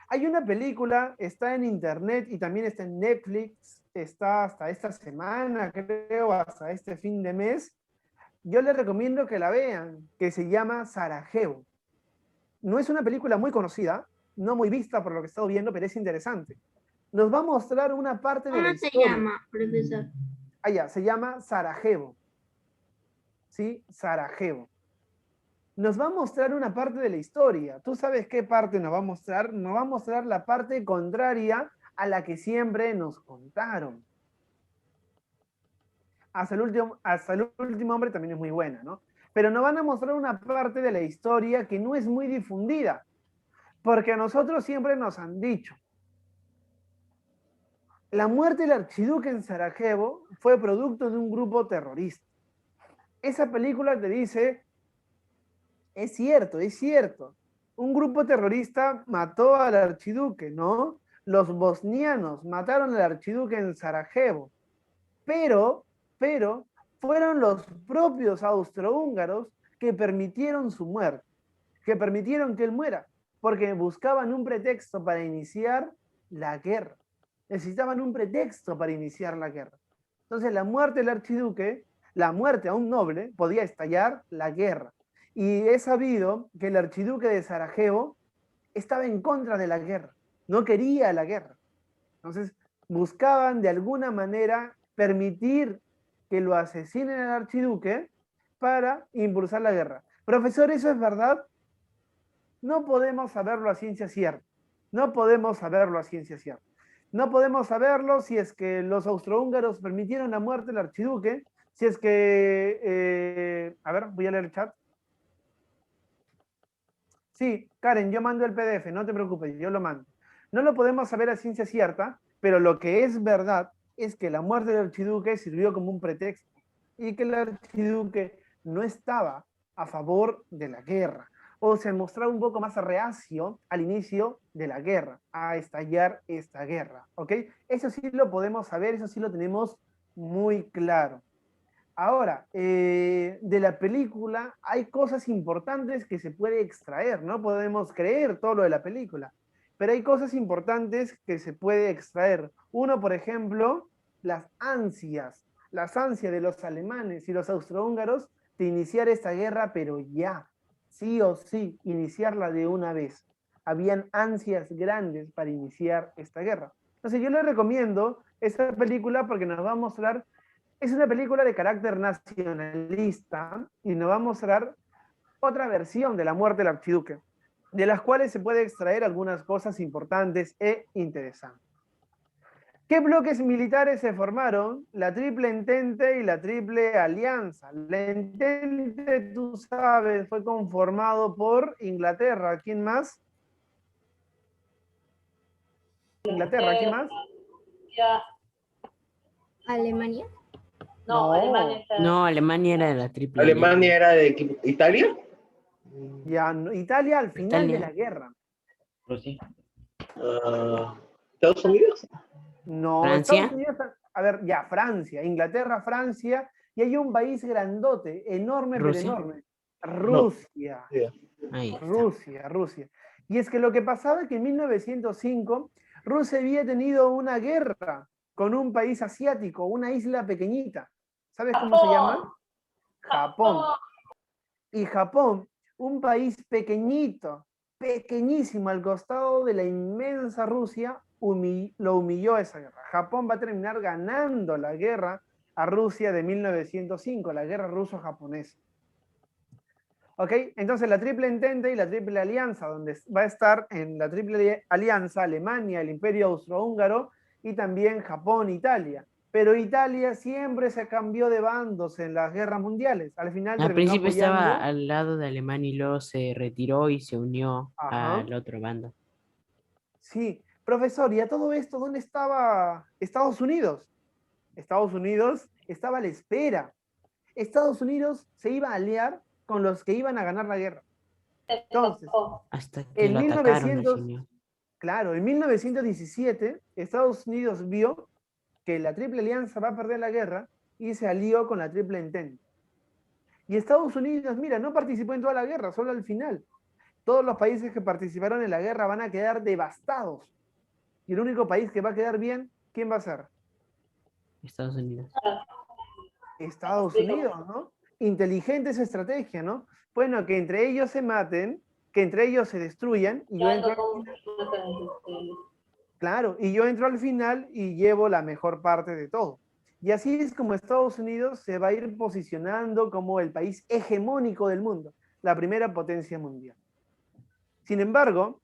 Hay una película, está en internet y también está en Netflix, está hasta esta semana, creo, hasta este fin de mes. Yo les recomiendo que la vean, que se llama Sarajevo. No es una película muy conocida, no muy vista por lo que he estado viendo, pero es interesante. Nos va a mostrar una parte de la historia. ¿Cómo se llama, profesor? Ya, se llama Sarajevo. ¿Sí? Sarajevo. Nos va a mostrar una parte de la historia. ¿Tú sabes qué parte nos va a mostrar? Nos va a mostrar la parte contraria a la que siempre nos contaron. Hasta el último hombre también es muy buena, ¿no? Pero nos van a mostrar una parte de la historia que no es muy difundida, porque a nosotros siempre nos han dicho, la muerte del archiduque en Sarajevo fue producto de un grupo terrorista. Esa película te dice, es cierto, un grupo terrorista mató al archiduque, ¿no? Los bosnianos mataron al archiduque en Sarajevo. pero fueron los propios austrohúngaros que permitieron su muerte, que permitieron que él muera, porque buscaban un pretexto para iniciar la guerra. Necesitaban un pretexto para iniciar la guerra. Entonces la muerte del archiduque, la muerte a un noble, podía estallar la guerra. Y es sabido que el archiduque de Sarajevo estaba en contra de la guerra, no quería la guerra. Entonces buscaban de alguna manera permitir que lo asesinen al archiduque para impulsar la guerra. Profesor, ¿eso es verdad? No podemos saberlo a ciencia cierta. No podemos saberlo a ciencia cierta. No podemos saberlo si es que los austrohúngaros permitieron la muerte del archiduque, si es que... a ver, voy a leer el chat. Sí, Karen, yo mando el PDF, no te preocupes, yo lo mando. No lo podemos saber a ciencia cierta, pero lo que es verdad es que la muerte del archiduque sirvió como un pretexto y que el archiduque no estaba a favor de la guerra o se mostraba un poco más reacio al inicio de la guerra, a estallar esta guerra, ¿ok? Eso sí lo podemos saber, eso sí lo tenemos muy claro. Ahora, de la película hay cosas importantes que se puede extraer, no podemos creer todo lo de la película, pero hay cosas importantes que se puede extraer. Uno, por ejemplo, las ansias de los alemanes y los austrohúngaros de iniciar esta guerra, pero ya, sí o sí, iniciarla de una vez. Habían ansias grandes para iniciar esta guerra. Entonces yo les recomiendo esta película porque nos va a mostrar, es una película de carácter nacionalista y nos va a mostrar otra versión de la muerte del archiduque, de las cuales se puede extraer algunas cosas importantes e interesantes. ¿Qué bloques militares se formaron? La Triple Entente y la Triple Alianza. La Entente, tú sabes, fue conformado por Inglaterra. ¿Quién más? Inglaterra, ¿quién más? Ya, Alemania. no, No. Alemania está. No, Alemania era de la triple ¿Alemania era de equipo? ¿Italia? Ya, Italia al final Italia. de la guerra. Rusia. ¿Estados Unidos? No, ¿Francia? Estados Unidos, a ver, ya, Francia, Inglaterra, Francia, y hay un país grandote, enorme, ¿Rusia? pero enorme. Rusia. Ahí está. Rusia. Y es que lo que pasaba es que en 1905 Rusia había tenido una guerra con un país asiático, una isla pequeñita. ¿Sabes cómo se llama? Japón. Y Japón, un país pequeñito, pequeñísimo al costado de la inmensa Rusia, lo humilló esa guerra. Japón va a terminar ganando la guerra a Rusia de 1905, la guerra ruso-japonesa. ¿Ok? Entonces la Triple Entente y la Triple Alianza, donde va a estar en la Triple Alianza Alemania, el Imperio Austrohúngaro y también Japón, Italia. Pero Italia siempre se cambió de bandos en las guerras mundiales. Al final Al terminó principio estaba apoyando... al lado de Alemania y luego se retiró y se unió Ajá. al otro bando. Sí, profesor, ¿y a todo esto dónde estaba Estados Unidos? Estados Unidos estaba a la espera. Estados Unidos se iba a aliar con los que iban a ganar la guerra. Entonces, Hasta que en lo atacaron y 1900, se unió. claro, en 1917, Estados Unidos vio que la Triple Alianza va a perder la guerra y se alió con la Triple Entente. Y Estados Unidos, mira, no participó en toda la guerra, solo al final. Todos los países que participaron en la guerra van a quedar devastados. Y el único país que va a quedar bien, ¿quién va a ser? Estados Unidos. Estados Unidos, ¿no? Inteligente esa estrategia, ¿no? Bueno, que entre ellos se maten, que entre ellos se destruyan, y yo entro al final, claro, y yo entro al final y llevo la mejor parte de todo. Y así es como Estados Unidos se va a ir posicionando como el país hegemónico del mundo, la primera potencia mundial. Sin embargo,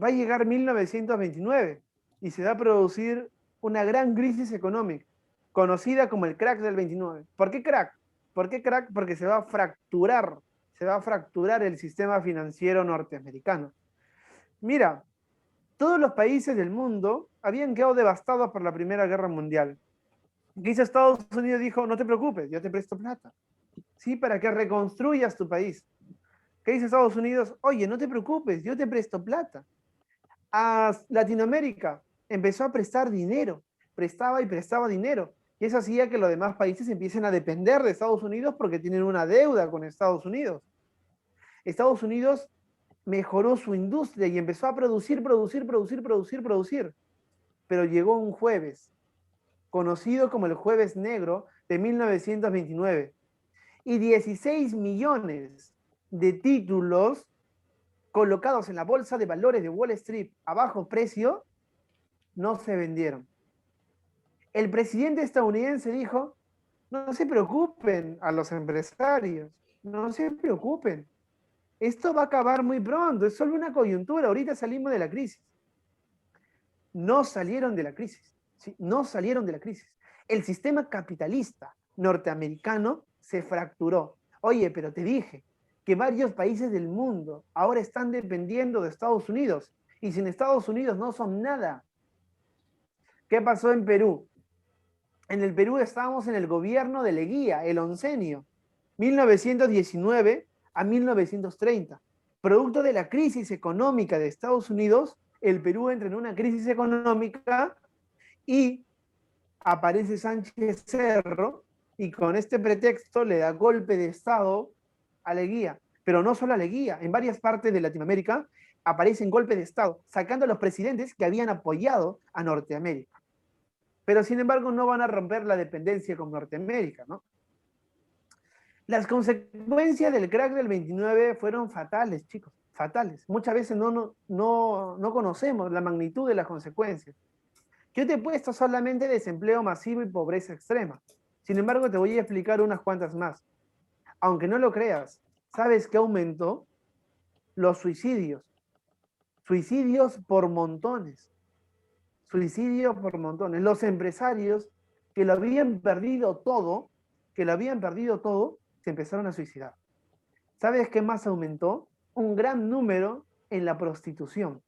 va a llegar 1929 y se va a producir una gran crisis económica, conocida como el crack del 29. ¿Por qué crack? ¿Por qué crack? Porque se va a fracturar el sistema financiero norteamericano. Mira, todos los países del mundo habían quedado devastados por la Primera Guerra Mundial. ¿Qué hizo Estados Unidos? Dijo, no te preocupes, yo te presto plata. Sí, para que reconstruyas tu país. ¿Qué dice Estados Unidos? Oye, no te preocupes, yo te presto plata. A Latinoamérica empezó a prestar dinero. prestaba y prestaba dinero. Y eso hacía que los demás países empiecen a depender de Estados Unidos porque tienen una deuda con Estados Unidos. Estados Unidos mejoró su industria y empezó a producir. Pero llegó un jueves, conocido como el Jueves Negro de 1929, y 16 millones de títulos colocados en la bolsa de valores de Wall Street a bajo precio no se vendieron. El presidente estadounidense dijo, no se preocupen a los empresarios, no se preocupen. Esto va a acabar muy pronto, es solo una coyuntura, ahorita salimos de la crisis. No salieron de la crisis, ¿sí? No salieron de la crisis. El sistema capitalista norteamericano se fracturó. Oye, pero te dije que varios países del mundo ahora están dependiendo de Estados Unidos y sin Estados Unidos no son nada. ¿Qué pasó en Perú? En el Perú estábamos en el gobierno de Leguía, el oncenio, 1919 a 1930. Producto de la crisis económica de Estados Unidos, el Perú entra en una crisis económica y aparece Sánchez Cerro y con este pretexto le da golpe de Estado a Leguía. Pero no solo a Leguía, en varias partes de Latinoamérica aparecen golpes de Estado, sacando a los presidentes que habían apoyado a Norteamérica. Pero sin embargo no van a romper la dependencia con Norteamérica, ¿no? Las consecuencias del crack del 29 fueron fatales, chicos, fatales. Muchas veces no conocemos la magnitud de las consecuencias. Yo te he puesto solamente desempleo masivo y pobreza extrema. Sin embargo, te voy a explicar unas cuantas más. Aunque no lo creas, ¿sabes qué aumentó? Los suicidios. Suicidios por montones. Suicidios por montones. Los empresarios que lo habían perdido todo, se empezaron a suicidar. ¿Sabes qué más aumentó? Un gran número en la prostitución.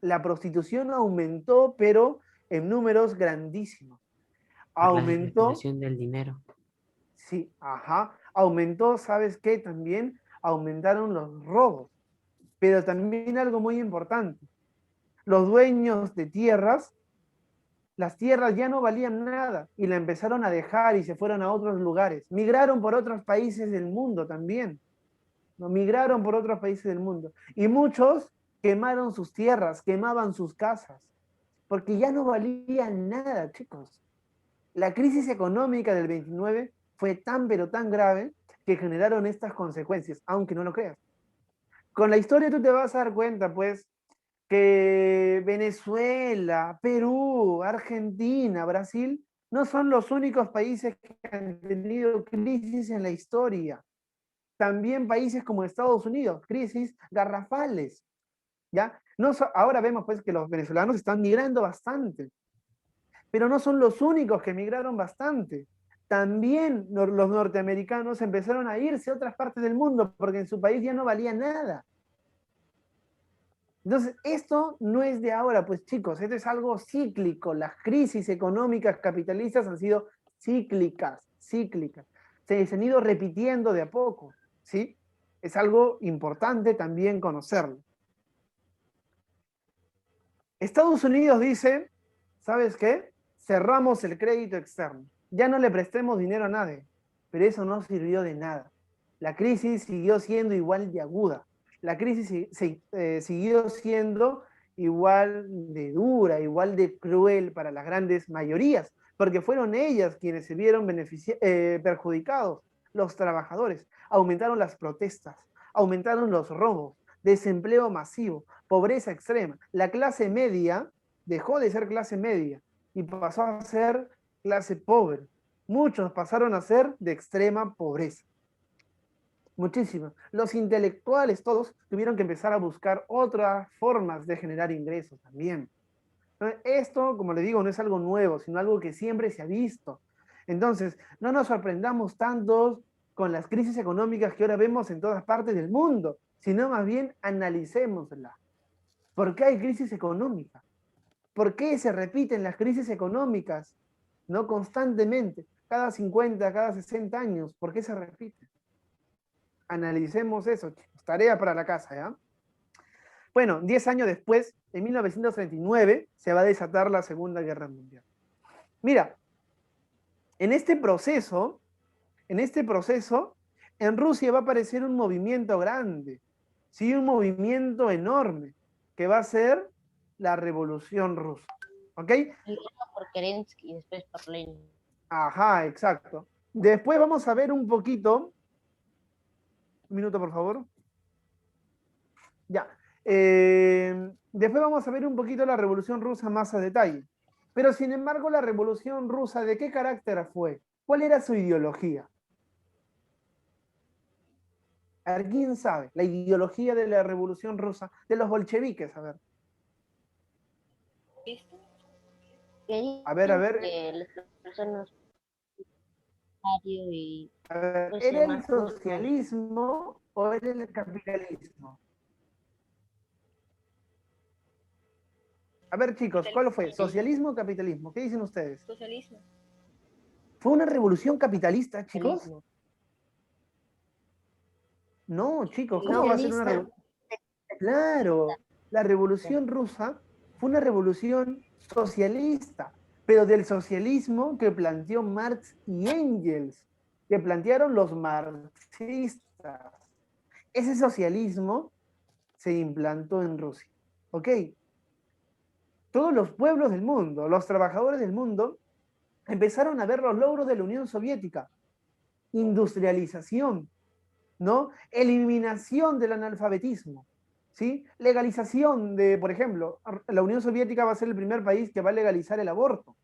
La prostitución aumentó, pero en números grandísimos. Por la Aumentó, especulación del dinero. sí, ajá. Aumentó, ¿sabes qué? También aumentaron los robos. Pero también algo muy importante. Los dueños de tierras, las tierras ya no valían nada y la empezaron a dejar y se fueron a otros lugares. Migraron por otros países del mundo también. ¿No? Migraron por otros países del mundo. Y muchos quemaron sus tierras, quemaban sus casas, porque ya no valían nada, chicos. La crisis económica del 29 fue tan pero tan grave que generaron estas consecuencias, aunque no lo creas. Con la historia tú te vas a dar cuenta, pues, que Venezuela, Perú, Argentina, Brasil, no son los únicos países que han tenido crisis en la historia. También países como Estados Unidos, crisis garrafales. ¿Ya? No, ahora vemos pues que los venezolanos están migrando bastante, pero no son los únicos que migraron bastante. También los norteamericanos empezaron a irse a otras partes del mundo porque en su país ya no valía nada. Entonces, esto no es de ahora, pues chicos, esto es algo cíclico. Las crisis económicas capitalistas han sido cíclicas. Se han ido repitiendo de a poco, ¿sí? Es algo importante también conocerlo. Estados Unidos dice, ¿sabes qué? Cerramos el crédito externo. Ya no le prestemos dinero a nadie, pero eso no sirvió de nada. La crisis siguió siendo igual de aguda. La crisis siguió siendo igual de dura, igual de cruel para las grandes mayorías, porque fueron ellas quienes se vieron perjudicados, los trabajadores. Aumentaron las protestas, aumentaron los robos, desempleo masivo, pobreza extrema. La clase media dejó de ser clase media y pasó a ser clase pobre. Muchos pasaron a ser de extrema pobreza. Muchísimos. Los intelectuales todos tuvieron que empezar a buscar otras formas de generar ingresos también. Esto, como le digo, no es algo nuevo, sino algo que siempre se ha visto. Entonces, no nos sorprendamos tanto con las crisis económicas que ahora vemos en todas partes del mundo, sino más bien analicémosla. ¿Por qué hay crisis económica? ¿Por qué se repiten las crisis económicas? ¿No? Constantemente, cada 50, cada 60 años. ¿Por qué se repiten? Analicemos eso, chicos. Tarea para la casa, ¿ya? Bueno, 10 años después, en 1939, se va a desatar la Segunda Guerra Mundial. Mira, en este proceso, en Rusia va a aparecer un movimiento grande, ¿sí? Un movimiento enorme, que va a ser la Revolución Rusa. ¿Ok? Por Kerensky y después por Lenin. Ajá, exacto. Después vamos a ver un poquito. Un minuto, por favor. Ya. Después vamos a ver un poquito la Revolución Rusa más a detalle. Pero sin embargo, la Revolución Rusa, ¿de qué carácter fue? ¿Cuál era su ideología? A ver, ¿quién sabe? La ideología de la Revolución Rusa, de los bolcheviques, a ver. A ver. Que las personas y A ver, pues, ¿era el más socialismo o era el capitalismo? A ver, chicos, ¿cuál fue? ¿Socialismo o capitalismo? ¿Qué dicen ustedes? Socialismo. ¿Fue una revolución capitalista, chicos? socialismo. No, chicos, ¿cómo va a ser una revolución? Claro, la revolución rusa fue una revolución socialista, pero del socialismo que planteó Marx y Engels, que plantearon los marxistas. Ese socialismo se implantó en Rusia, ¿ok? Todos los pueblos del mundo, los trabajadores del mundo, empezaron a ver los logros de la Unión Soviética. Industrialización, ¿no? Eliminación del analfabetismo, ¿sí? Legalización de, por ejemplo, la Unión Soviética va a ser el primer país que va a legalizar el aborto,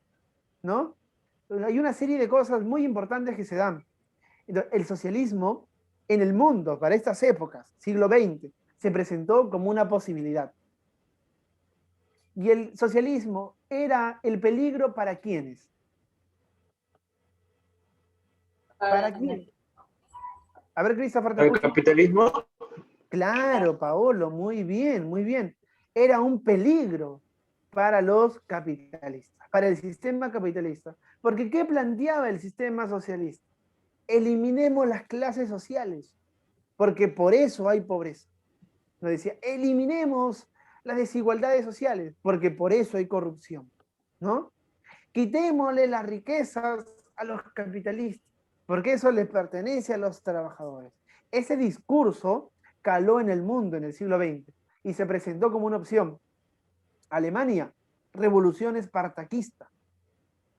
¿no? Hay una serie de cosas muy importantes que se dan. Entonces, el socialismo en el mundo, para estas épocas, siglo XX, se presentó como una posibilidad. Y el socialismo era el peligro ¿para quiénes? ¿Para quién? A ver, Christopher, ¿te ¿El escucho? capitalismo? Claro, Paolo, muy bien, muy bien. Era un peligro para los capitalistas, para el sistema capitalista. Porque ¿qué planteaba el sistema socialista? Eliminemos las clases sociales, porque por eso hay pobreza. Nos decía, eliminemos las desigualdades sociales, porque por eso hay corrupción, ¿no? Quitémosle las riquezas a los capitalistas, porque eso les pertenece a los trabajadores. Ese discurso caló en el mundo en el siglo XX y se presentó como una opción. Alemania, revolución espartaquista.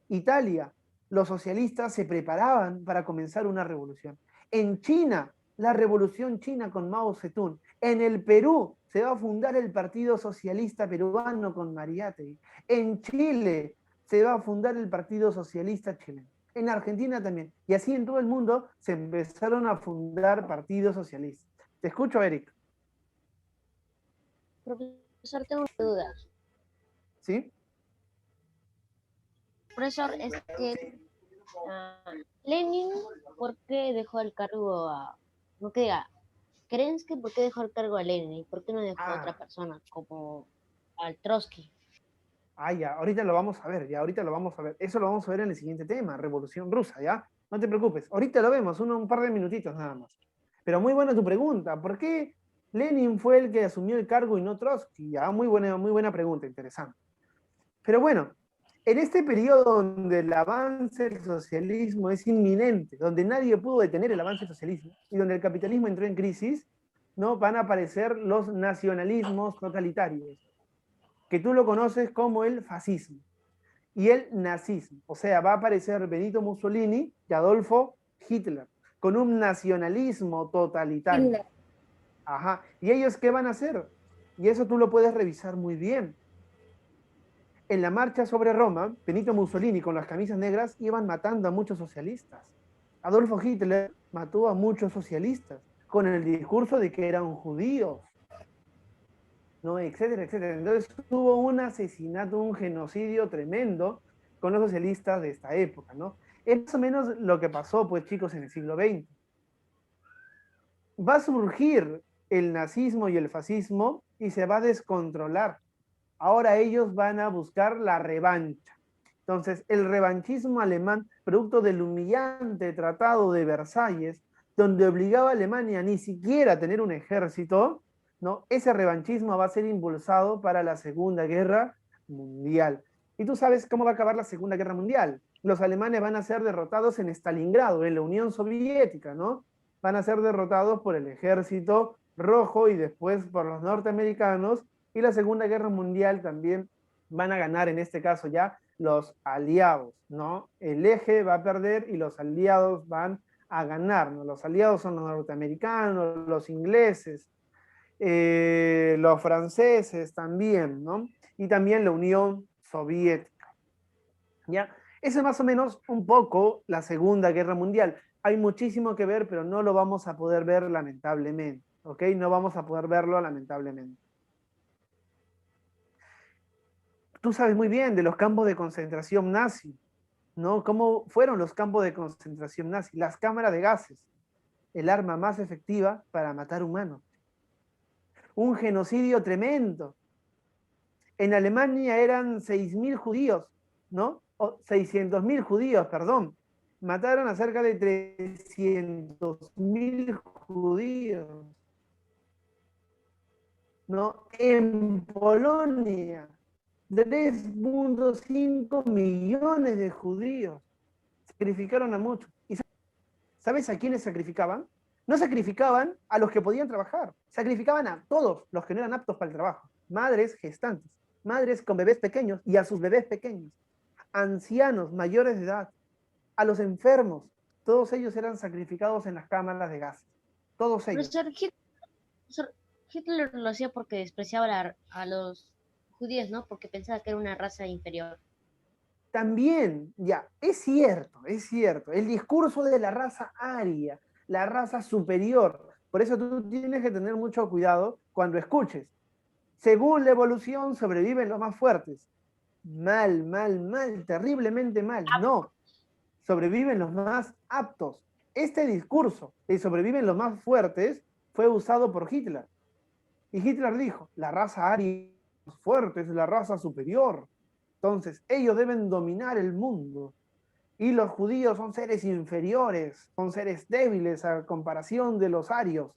Italia, los socialistas se preparaban para comenzar una revolución. En China, la revolución china con Mao Zedong. En el Perú se va a fundar el Partido Socialista Peruano con Mariátegui. En Chile se va a fundar el Partido Socialista Chileno. En Argentina también. Y así en todo el mundo se empezaron a fundar partidos socialistas. Te escucho, Eric. Profesor, tengo una duda. ¿Sí? Profesor, Lenin, ¿por qué dejó el cargo no que diga, Kerensky, ¿por qué dejó el cargo a Lenin? ¿Y por qué no dejó a otra persona como al Trotsky? Ya, ahorita lo vamos a ver, Eso lo vamos a ver en el siguiente tema, Revolución Rusa, ¿ya? No te preocupes, ahorita lo vemos, un par de minutitos nada más. Pero muy buena tu pregunta, ¿por qué Lenin fue el que asumió el cargo y no Trotsky? Ya, muy buena pregunta, interesante. Pero bueno, en este periodo donde el avance del socialismo es inminente, donde nadie pudo detener el avance del socialismo, y donde el capitalismo entró en crisis, ¿no? Van a aparecer los nacionalismos totalitarios, que tú lo conoces como el fascismo y el nazismo. O sea, va a aparecer Benito Mussolini y Adolfo Hitler, con un nacionalismo totalitario. Hitler. Ajá. ¿Y ellos qué van a hacer? Y eso tú lo puedes revisar muy bien. En la marcha sobre Roma, Benito Mussolini con las camisas negras iban matando a muchos socialistas. Adolfo Hitler mató a muchos socialistas con el discurso de que eran judíos, ¿no? Etcétera, etcétera. Entonces hubo un asesinato, un genocidio tremendo con los socialistas de esta época, ¿no? Es más o menos lo que pasó, pues, chicos, en el siglo XX. Va a surgir el nazismo y el fascismo y se va a descontrolar. Ahora ellos van a buscar la revancha. Entonces, el revanchismo alemán, producto del humillante Tratado de Versalles, donde obligaba a Alemania ni siquiera a tener un ejército, ¿no? Ese revanchismo va a ser impulsado para la Segunda Guerra Mundial. Y tú sabes cómo va a acabar la Segunda Guerra Mundial. Los alemanes van a ser derrotados en Stalingrado, en la Unión Soviética, ¿no? Van a ser derrotados por el ejército rojo y después por los norteamericanos, y la Segunda Guerra Mundial también van a ganar, en este caso ya, los aliados, ¿no? El eje va a perder y los aliados van a ganar, ¿no? Los aliados son los norteamericanos, los ingleses, los franceses también, ¿no? Y también la Unión Soviética, ¿ya? Eso es más o menos un poco la Segunda Guerra Mundial. Hay muchísimo que ver, pero no lo vamos a poder ver lamentablemente, ¿ok? No vamos a poder verlo lamentablemente. Tú sabes muy bien de los campos de concentración nazi, ¿no? ¿Cómo fueron los campos de concentración nazi? Las cámaras de gases, el arma más efectiva para matar humanos. Un genocidio tremendo. En Alemania eran 6.000 judíos, ¿no? O 600.000 judíos, perdón. Mataron a cerca de 300.000 judíos, ¿no? En Polonia, 3.5 millones de judíos. Sacrificaron a muchos. ¿Y sabes a quiénes sacrificaban? No sacrificaban a los que podían trabajar, sacrificaban a todos los que no eran aptos para el trabajo. Madres gestantes, madres con bebés pequeños y a sus bebés pequeños, ancianos mayores de edad, a los enfermos, todos ellos eran sacrificados en las cámaras de gas. Todos ellos. Profesor, Hitler lo hacía porque despreciaba a los judíos, ¿no? Porque pensaba que era una raza inferior. También, ya, es cierto, el discurso de la raza aria, la raza superior, por eso tú tienes que tener mucho cuidado cuando escuches. Según la evolución sobreviven los más fuertes. Mal, terriblemente mal, no. Sobreviven los más aptos. Este discurso de sobreviven los más fuertes fue usado por Hitler. Y Hitler dijo, la raza aria es fuerte, es la raza superior. Entonces, ellos deben dominar el mundo. Y los judíos son seres inferiores, son seres débiles a comparación de los arios,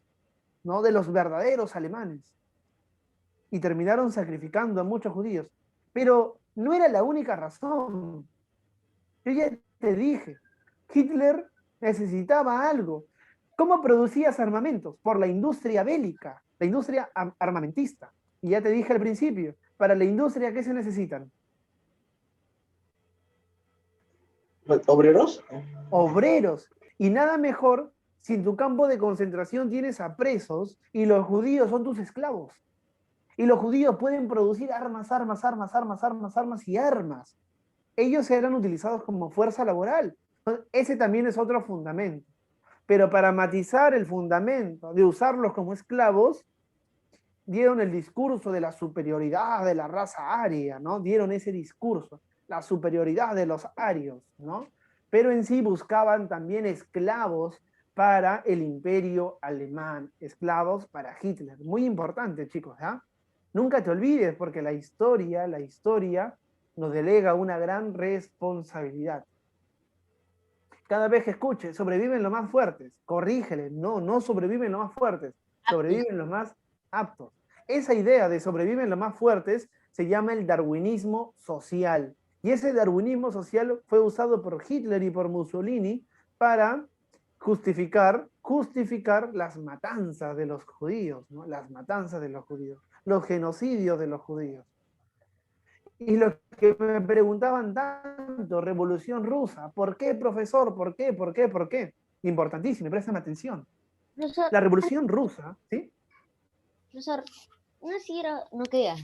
no de los verdaderos alemanes. Y terminaron sacrificando a muchos judíos. Pero no era la única razón. Yo ya te dije, Hitler necesitaba algo. ¿Cómo producías armamentos? Por la industria bélica, la industria armamentista. Y ya te dije al principio, para la industria, ¿qué se necesitan? ¿Obreros? Obreros. Y nada mejor si en tu campo de concentración tienes a presos y los judíos son tus esclavos. Y los judíos pueden producir armas y armas. Ellos eran utilizados como fuerza laboral. Ese también es otro fundamento. Pero para matizar el fundamento de usarlos como esclavos, dieron el discurso de la superioridad de la raza aria, ¿no? Dieron ese discurso, la superioridad de los arios, ¿no? Pero en sí buscaban también esclavos para el imperio alemán, esclavos para Hitler. Muy importante, chicos, ¿ah? Nunca te olvides, porque la historia nos delega una gran responsabilidad. Cada vez que escuches, sobreviven los más fuertes, corrígele, no sobreviven los más fuertes, sobreviven los más aptos. Esa idea de sobreviven los más fuertes se llama el darwinismo social. Y ese darwinismo social fue usado por Hitler y por Mussolini para justificar las matanzas de los judíos, ¿no? Las matanzas de los judíos, los genocidios de los judíos. Y los que me preguntaban tanto, Revolución Rusa, ¿por qué, profesor? ¿Por qué? Importantísimo, préstame atención. Profesor, La Revolución Rusa, ¿sí? Profesor, no queda.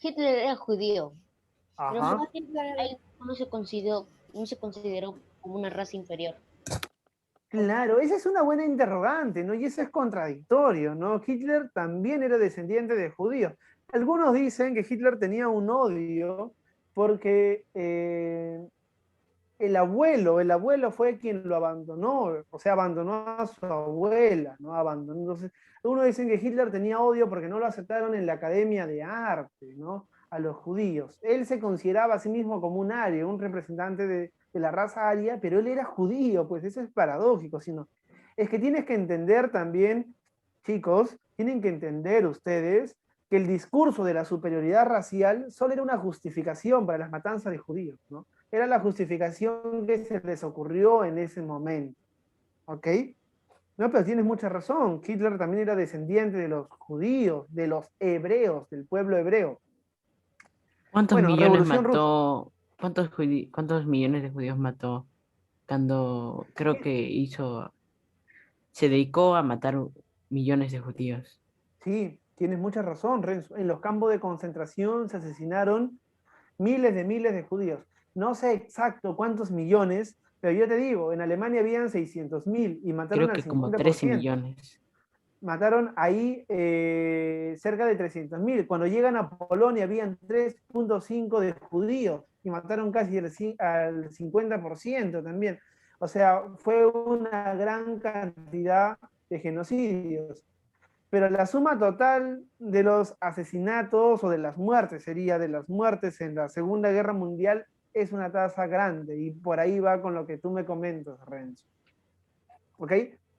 Hitler era judío. Ajá. Pero él no se consideró como una raza inferior. Claro, esa es una buena interrogante, ¿no? Y eso es contradictorio, ¿no? Hitler también era descendiente de judíos. Algunos dicen que Hitler tenía un odio porque el abuelo fue quien lo abandonó, o sea, abandonó a su abuela, ¿no? Entonces, algunos dicen que Hitler tenía odio porque no lo aceptaron en la Academia de Arte, ¿no? A los judíos. Él se consideraba a sí mismo como un ario, un representante de la raza aria, pero él era judío, pues eso es paradójico, sino es que tienes que entender también, chicos, tienen que entender ustedes que el discurso de la superioridad racial solo era una justificación para las matanzas de judíos, ¿no? Era la justificación que se les ocurrió en ese momento, ¿ok? No, pero tienes mucha razón. Hitler también era descendiente de los judíos, de los hebreos, del pueblo hebreo. ¿Cuántos Bueno, millones Revolución Rusa. mató? ¿Cuántos millones de judíos mató? Cuando creo que se dedicó a matar millones de judíos. Sí, tienes mucha razón, Renzo. En los campos de concentración se asesinaron miles de judíos. No sé exacto cuántos millones, pero yo te digo, en Alemania habían 600.000 y mataron Creo al que como 13 50%. millones. Mataron ahí cerca de 300.000. Cuando llegan a Polonia habían 3.5 de judíos y mataron casi al 50% también. O sea, fue una gran cantidad de genocidios. Pero la suma total de los asesinatos o de las muertes, sería de las muertes en la Segunda Guerra Mundial, es una tasa grande y por ahí va con lo que tú me comentas, Renzo. ¿Ok?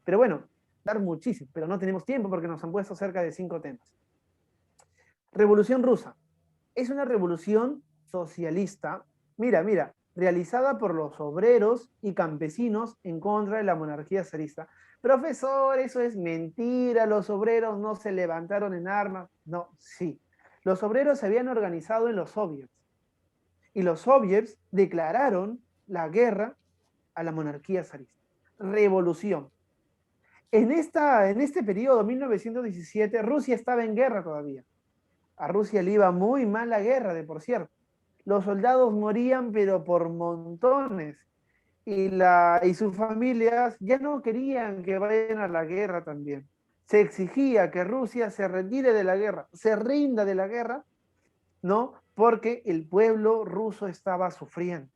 Pero bueno, dar muchísimo, pero no tenemos tiempo porque nos han puesto cerca de 5 temas. Revolución Rusa. Es una revolución socialista, mira, realizada por los obreros y campesinos en contra de la monarquía zarista. Profesor, eso es mentira, los obreros no se levantaron en armas. No, sí. Los obreros se habían organizado en los soviets y los soviets declararon la guerra a la monarquía zarista. Revolución. En este periodo, 1917, Rusia estaba en guerra todavía. A Rusia le iba muy mal la guerra, de por cierto. Los soldados morían, pero por montones. Y sus familias ya no querían que vayan a la guerra también. Se exigía que Rusia se retire de la guerra, se rinda de la guerra, ¿no? Porque el pueblo ruso estaba sufriendo,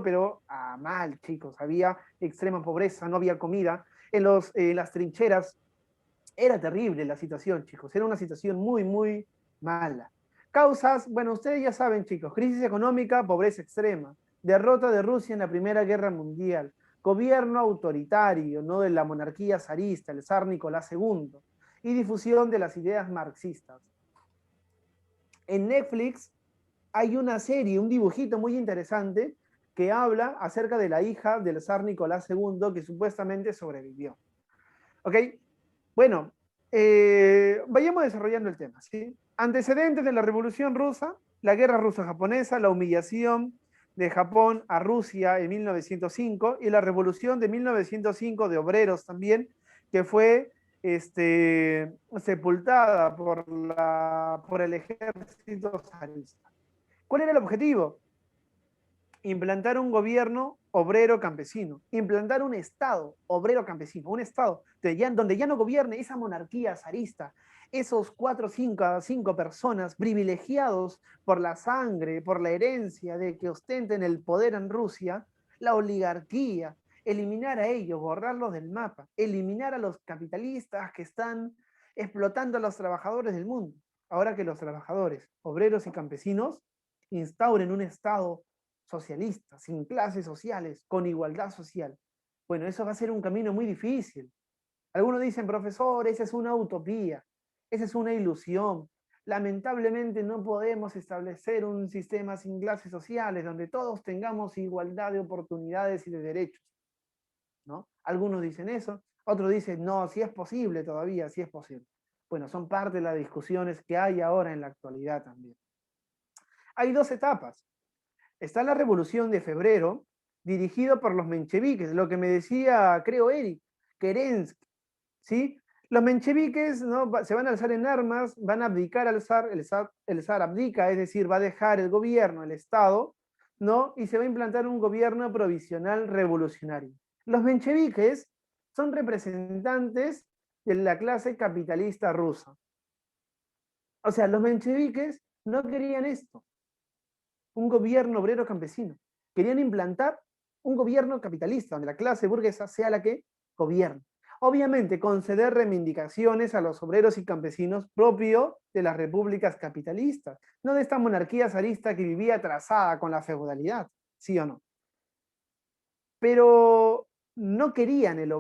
pero a mal, chicos. Había extrema pobreza, no había comida. En las trincheras era terrible la situación, chicos. Era una situación muy, muy mala. Causas, bueno, ustedes ya saben, chicos, crisis económica, pobreza extrema, derrota de Rusia en la Primera Guerra Mundial, gobierno autoritario, ¿no? De la monarquía zarista, el zar Nicolás II, y difusión de las ideas marxistas. En Netflix hay una serie, un dibujito muy interesante que habla acerca de la hija del zar Nicolás II que supuestamente sobrevivió. ¿Ok? Bueno, vayamos desarrollando el tema, ¿sí? Antecedentes de la Revolución Rusa, la Guerra Ruso-Japonesa, la humillación de Japón a Rusia en 1905 y la Revolución de 1905 de obreros también, que fue sepultada por el ejército zarista. ¿Cuál era el objetivo? Implantar un gobierno obrero campesino, implantar un Estado obrero campesino, un Estado donde ya no gobierne esa monarquía zarista, esos 4 o 5 personas privilegiados por la sangre, por la herencia de que ostenten el poder en Rusia, la oligarquía, eliminar a ellos, borrarlos del mapa, eliminar a los capitalistas que están explotando a los trabajadores del mundo. Ahora que los trabajadores, obreros y campesinos instauren un Estado socialista, sin clases sociales, con igualdad social. Bueno, eso va a ser un camino muy difícil. Algunos dicen, profesor, esa es una utopía, esa es una ilusión. Lamentablemente no podemos establecer un sistema sin clases sociales donde todos tengamos igualdad de oportunidades y de derechos, ¿no? Algunos dicen eso, otros dicen, no, sí es posible todavía, sí es posible. Bueno, son parte de las discusiones que hay ahora en la actualidad también. Hay 2 etapas. Está la Revolución de Febrero, dirigido por los mencheviques, lo que me decía, creo, Eric, Kerensky, ¿sí? Los mencheviques, ¿no? Se van a alzar en armas, van a abdicar al zar, el zar abdica, es decir, va a dejar el gobierno, el Estado, ¿no? Y se va a implantar un gobierno provisional revolucionario. Los mencheviques son representantes de la clase capitalista rusa. O sea, los mencheviques no querían esto, un gobierno obrero campesino. Querían implantar un gobierno capitalista, donde la clase burguesa sea la que gobierne. Obviamente, conceder reivindicaciones a los obreros y campesinos propio de las repúblicas capitalistas, no de esta monarquía zarista que vivía atrasada con la feudalidad, ¿sí o no? Pero no querían el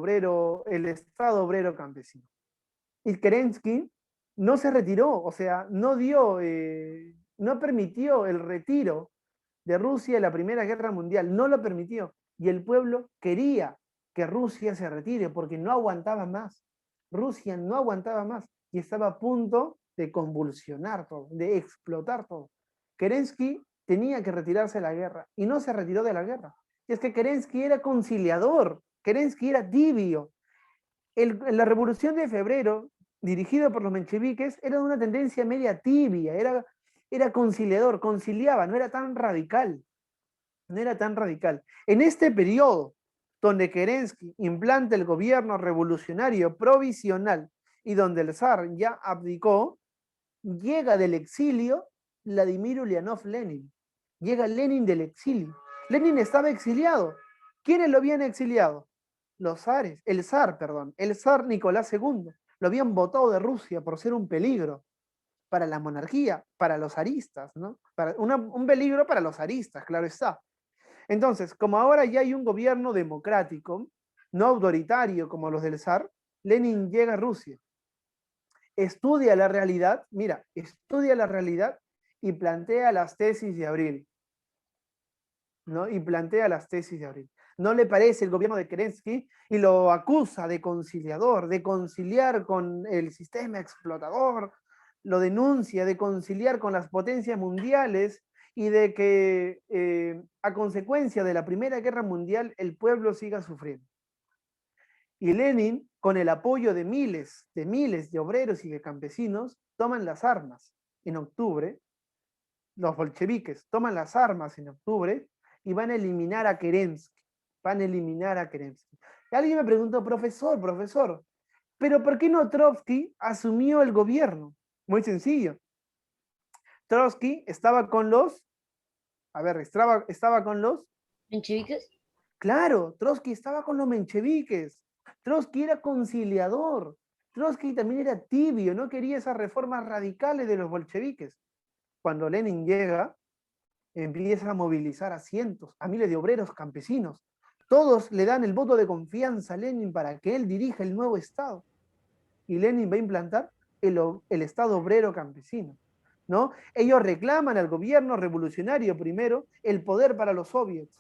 Estado obrero campesino. Y Kerensky no se retiró, o sea, no no permitió el retiro de Rusia en la Primera Guerra Mundial, no lo permitió. Y el pueblo quería que Rusia se retire porque no aguantaba más. Rusia no aguantaba más y estaba a punto de convulsionar todo, de explotar todo. Kerensky tenía que retirarse de la guerra y no se retiró de la guerra. Y es que Kerensky era conciliador, Kerensky era tibio. La Revolución de Febrero, dirigida por los mencheviques, era de una tendencia media tibia, era conciliador, conciliaba, no era tan radical. No era tan radical. En este periodo, donde Kerensky implanta el gobierno revolucionario provisional y donde el zar ya abdicó, llega del exilio Vladimir Ulyanov Lenin. Llega Lenin del exilio. Lenin estaba exiliado. ¿Quiénes lo habían exiliado? Los zares, el zar Nicolás II. Lo habían votado de Rusia por ser un peligro para la monarquía, para los zaristas, ¿no? Un peligro para los zaristas, claro está. Entonces, como ahora ya hay un gobierno democrático, no autoritario como los del zar, Lenin llega a Rusia, estudia la realidad, mira, estudia la realidad y plantea las tesis de Abril, ¿no? Y plantea las tesis de Abril. No le parece el gobierno de Kerensky y lo acusa de conciliador, de conciliar con el sistema explotador, lo denuncia de conciliar con las potencias mundiales y de que a consecuencia de la Primera Guerra Mundial el pueblo siga sufriendo. Y Lenin, con el apoyo de miles de obreros y de campesinos, toman las armas en octubre, los bolcheviques toman las armas en octubre y van a eliminar a Kerensky. Van a eliminar a Kerensky. Y alguien me preguntó, profesor, ¿pero por qué no Trotsky asumió el gobierno? Muy sencillo. Trotsky estaba con los... estaba con los... ¿Mencheviques? Claro, Trotsky estaba con los mencheviques. Trotsky era conciliador. Trotsky también era tibio, no quería esas reformas radicales de los bolcheviques. Cuando Lenin llega, empieza a movilizar a cientos, a miles de obreros campesinos. Todos le dan el voto de confianza a Lenin para que él dirija el nuevo Estado. Y Lenin va a implantar el Estado obrero campesino, ¿no? Ellos reclaman al gobierno revolucionario primero el poder para los soviets.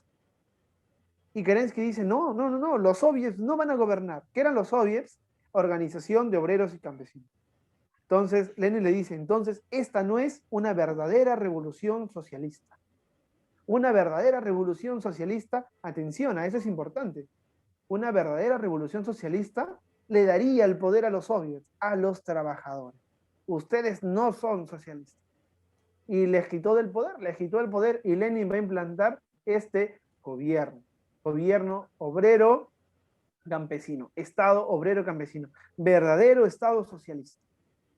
Y Kerensky dice, no, los soviets no van a gobernar. ¿Qué eran los soviets? Organización de obreros y campesinos. Entonces Lenin le dice, entonces esta no es una verdadera revolución socialista. Una verdadera revolución socialista, atención, a eso es importante, una verdadera revolución socialista le daría el poder a los soviets, a los trabajadores. Ustedes no son socialistas. Y les quitó el poder y Lenin va a implantar este gobierno obrero campesino, Estado obrero campesino, verdadero Estado socialista,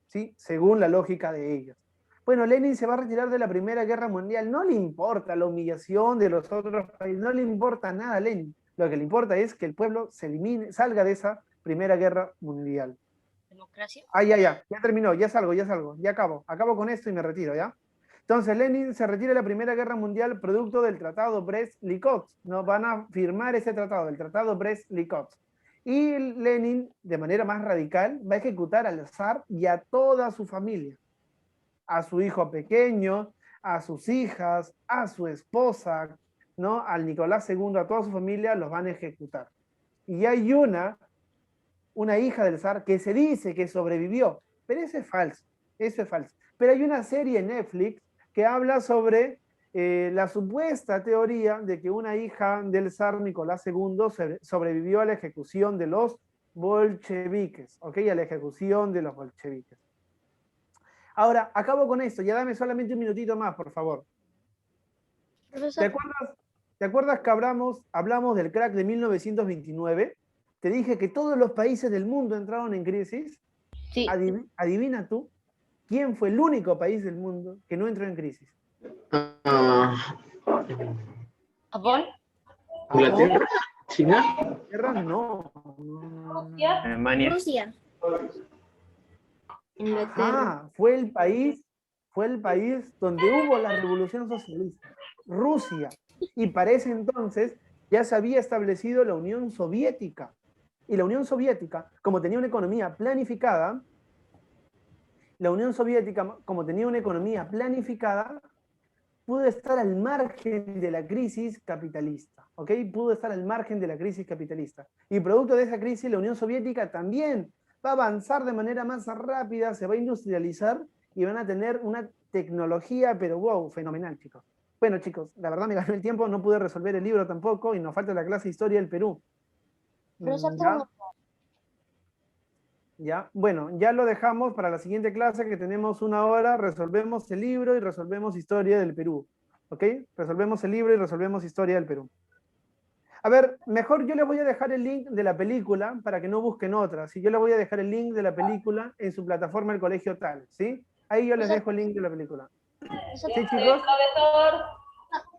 ¿sí? Según la lógica de ellos. Bueno, Lenin se va a retirar de la Primera Guerra Mundial, no le importa la humillación de los otros países, no le importa nada a Lenin, lo que le importa es que el pueblo se elimine, salga de esa Primera Guerra Mundial. ¿Democracia? Ya terminó, ya salgo, ya acabo con esto y me retiro, ¿ya? Entonces Lenin se retira de la Primera Guerra Mundial producto del Tratado Brest-Litovsk, ¿no? Van a firmar ese tratado, el Tratado Brest-Litovsk. Y Lenin, de manera más radical, va a ejecutar al zar y a toda su familia. A su hijo pequeño, a sus hijas, a su esposa, ¿no? Al Nicolás II, a toda su familia, los van a ejecutar. Y hay una hija del zar que se dice que sobrevivió, pero eso es falso. Pero hay una serie en Netflix que habla sobre la supuesta teoría de que una hija del zar Nicolás II sobrevivió a la ejecución de los bolcheviques, ¿ok? A la ejecución de los bolcheviques. Ahora, acabo con esto, ya dame solamente un minutito más, por favor. Profesor. ¿Te acuerdas que hablamos del crack de 1929? Te dije que todos los países del mundo entraron en crisis. Sí. Adivina tú, ¿quién fue el único país del mundo que no entró en crisis? ¿Japón? ¿Inglaterra? ¿China? Inglaterra no. Alemania. Rusia. Inglaterra. Fue el país donde hubo la revolución socialista, Rusia. Y para ese entonces ya se había establecido la Unión Soviética. Y la Unión Soviética, como tenía una economía planificada, la Unión Soviética, como tenía una economía planificada, pudo estar al margen de la crisis capitalista, ¿ok? Pudo estar al margen de la crisis capitalista. Y producto de esa crisis, la Unión Soviética también va a avanzar de manera más rápida, se va a industrializar y van a tener una tecnología, pero wow, fenomenal, chicos. Bueno, chicos, la verdad me ganó el tiempo, no pude resolver el libro tampoco y nos falta la clase de Historia del Perú. Profesor, ¿Ya? ¿Ya? Bueno, ya lo dejamos para la siguiente clase que tenemos 1 hora, resolvemos el libro y resolvemos Historia del Perú. ¿Ok? Resolvemos el libro y resolvemos Historia del Perú. A ver, mejor yo les voy a dejar el link de la película para que no busquen otras. Y yo les voy a dejar el link de la película en su plataforma del colegio tal, ¿sí? Ahí yo les dejo el link de la película. ¿Sí, chicos? Profesor,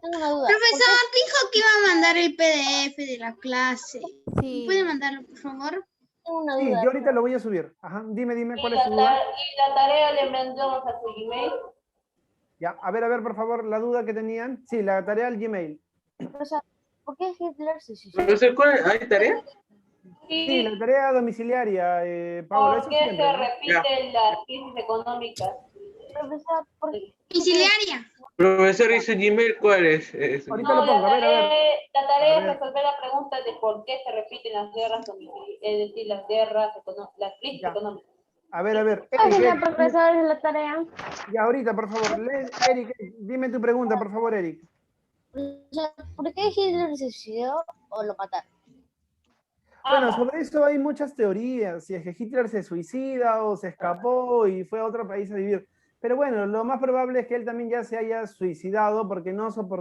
tengo una duda. Profesor dijo que iba a mandar el PDF de la clase. Sí. ¿Puede mandarlo, por favor? Tengo una Sí, duda. yo ahorita lo voy a subir. Ajá, dime, y ¿cuál es tu duda? la tarea le mandamos a su email. Ya, a ver, por favor, la duda que tenían. Sí, la tarea al Gmail. Profesor, ¿por qué Hitler se suicidó? Profesor, ¿hay tarea? Sí, la tarea domiciliaria, Pablo. ¿Por Eso qué siempre, se ¿no? repiten las crisis económicas? Profesor, ¿por qué? Domiciliaria. Profesor, ¿y su Gmail cuál es? Ahorita lo pongo, a ver. La tarea A es ver. resolver la pregunta de por qué se repiten las guerras domiciliarias, es decir, las guerras, las crisis Ya. económicas. A ver. Gracias, profesor, es la tarea. Ya, ahorita, por favor. Eric, dime tu pregunta, por favor, Eric. Profesor, ¿por qué Hitler se suicidó o lo mataron? Bueno, sobre eso hay muchas teorías. Si es que Hitler se suicida o se escapó y fue a otro país a vivir. Pero bueno, lo más probable es que él también ya se haya suicidado porque no soportó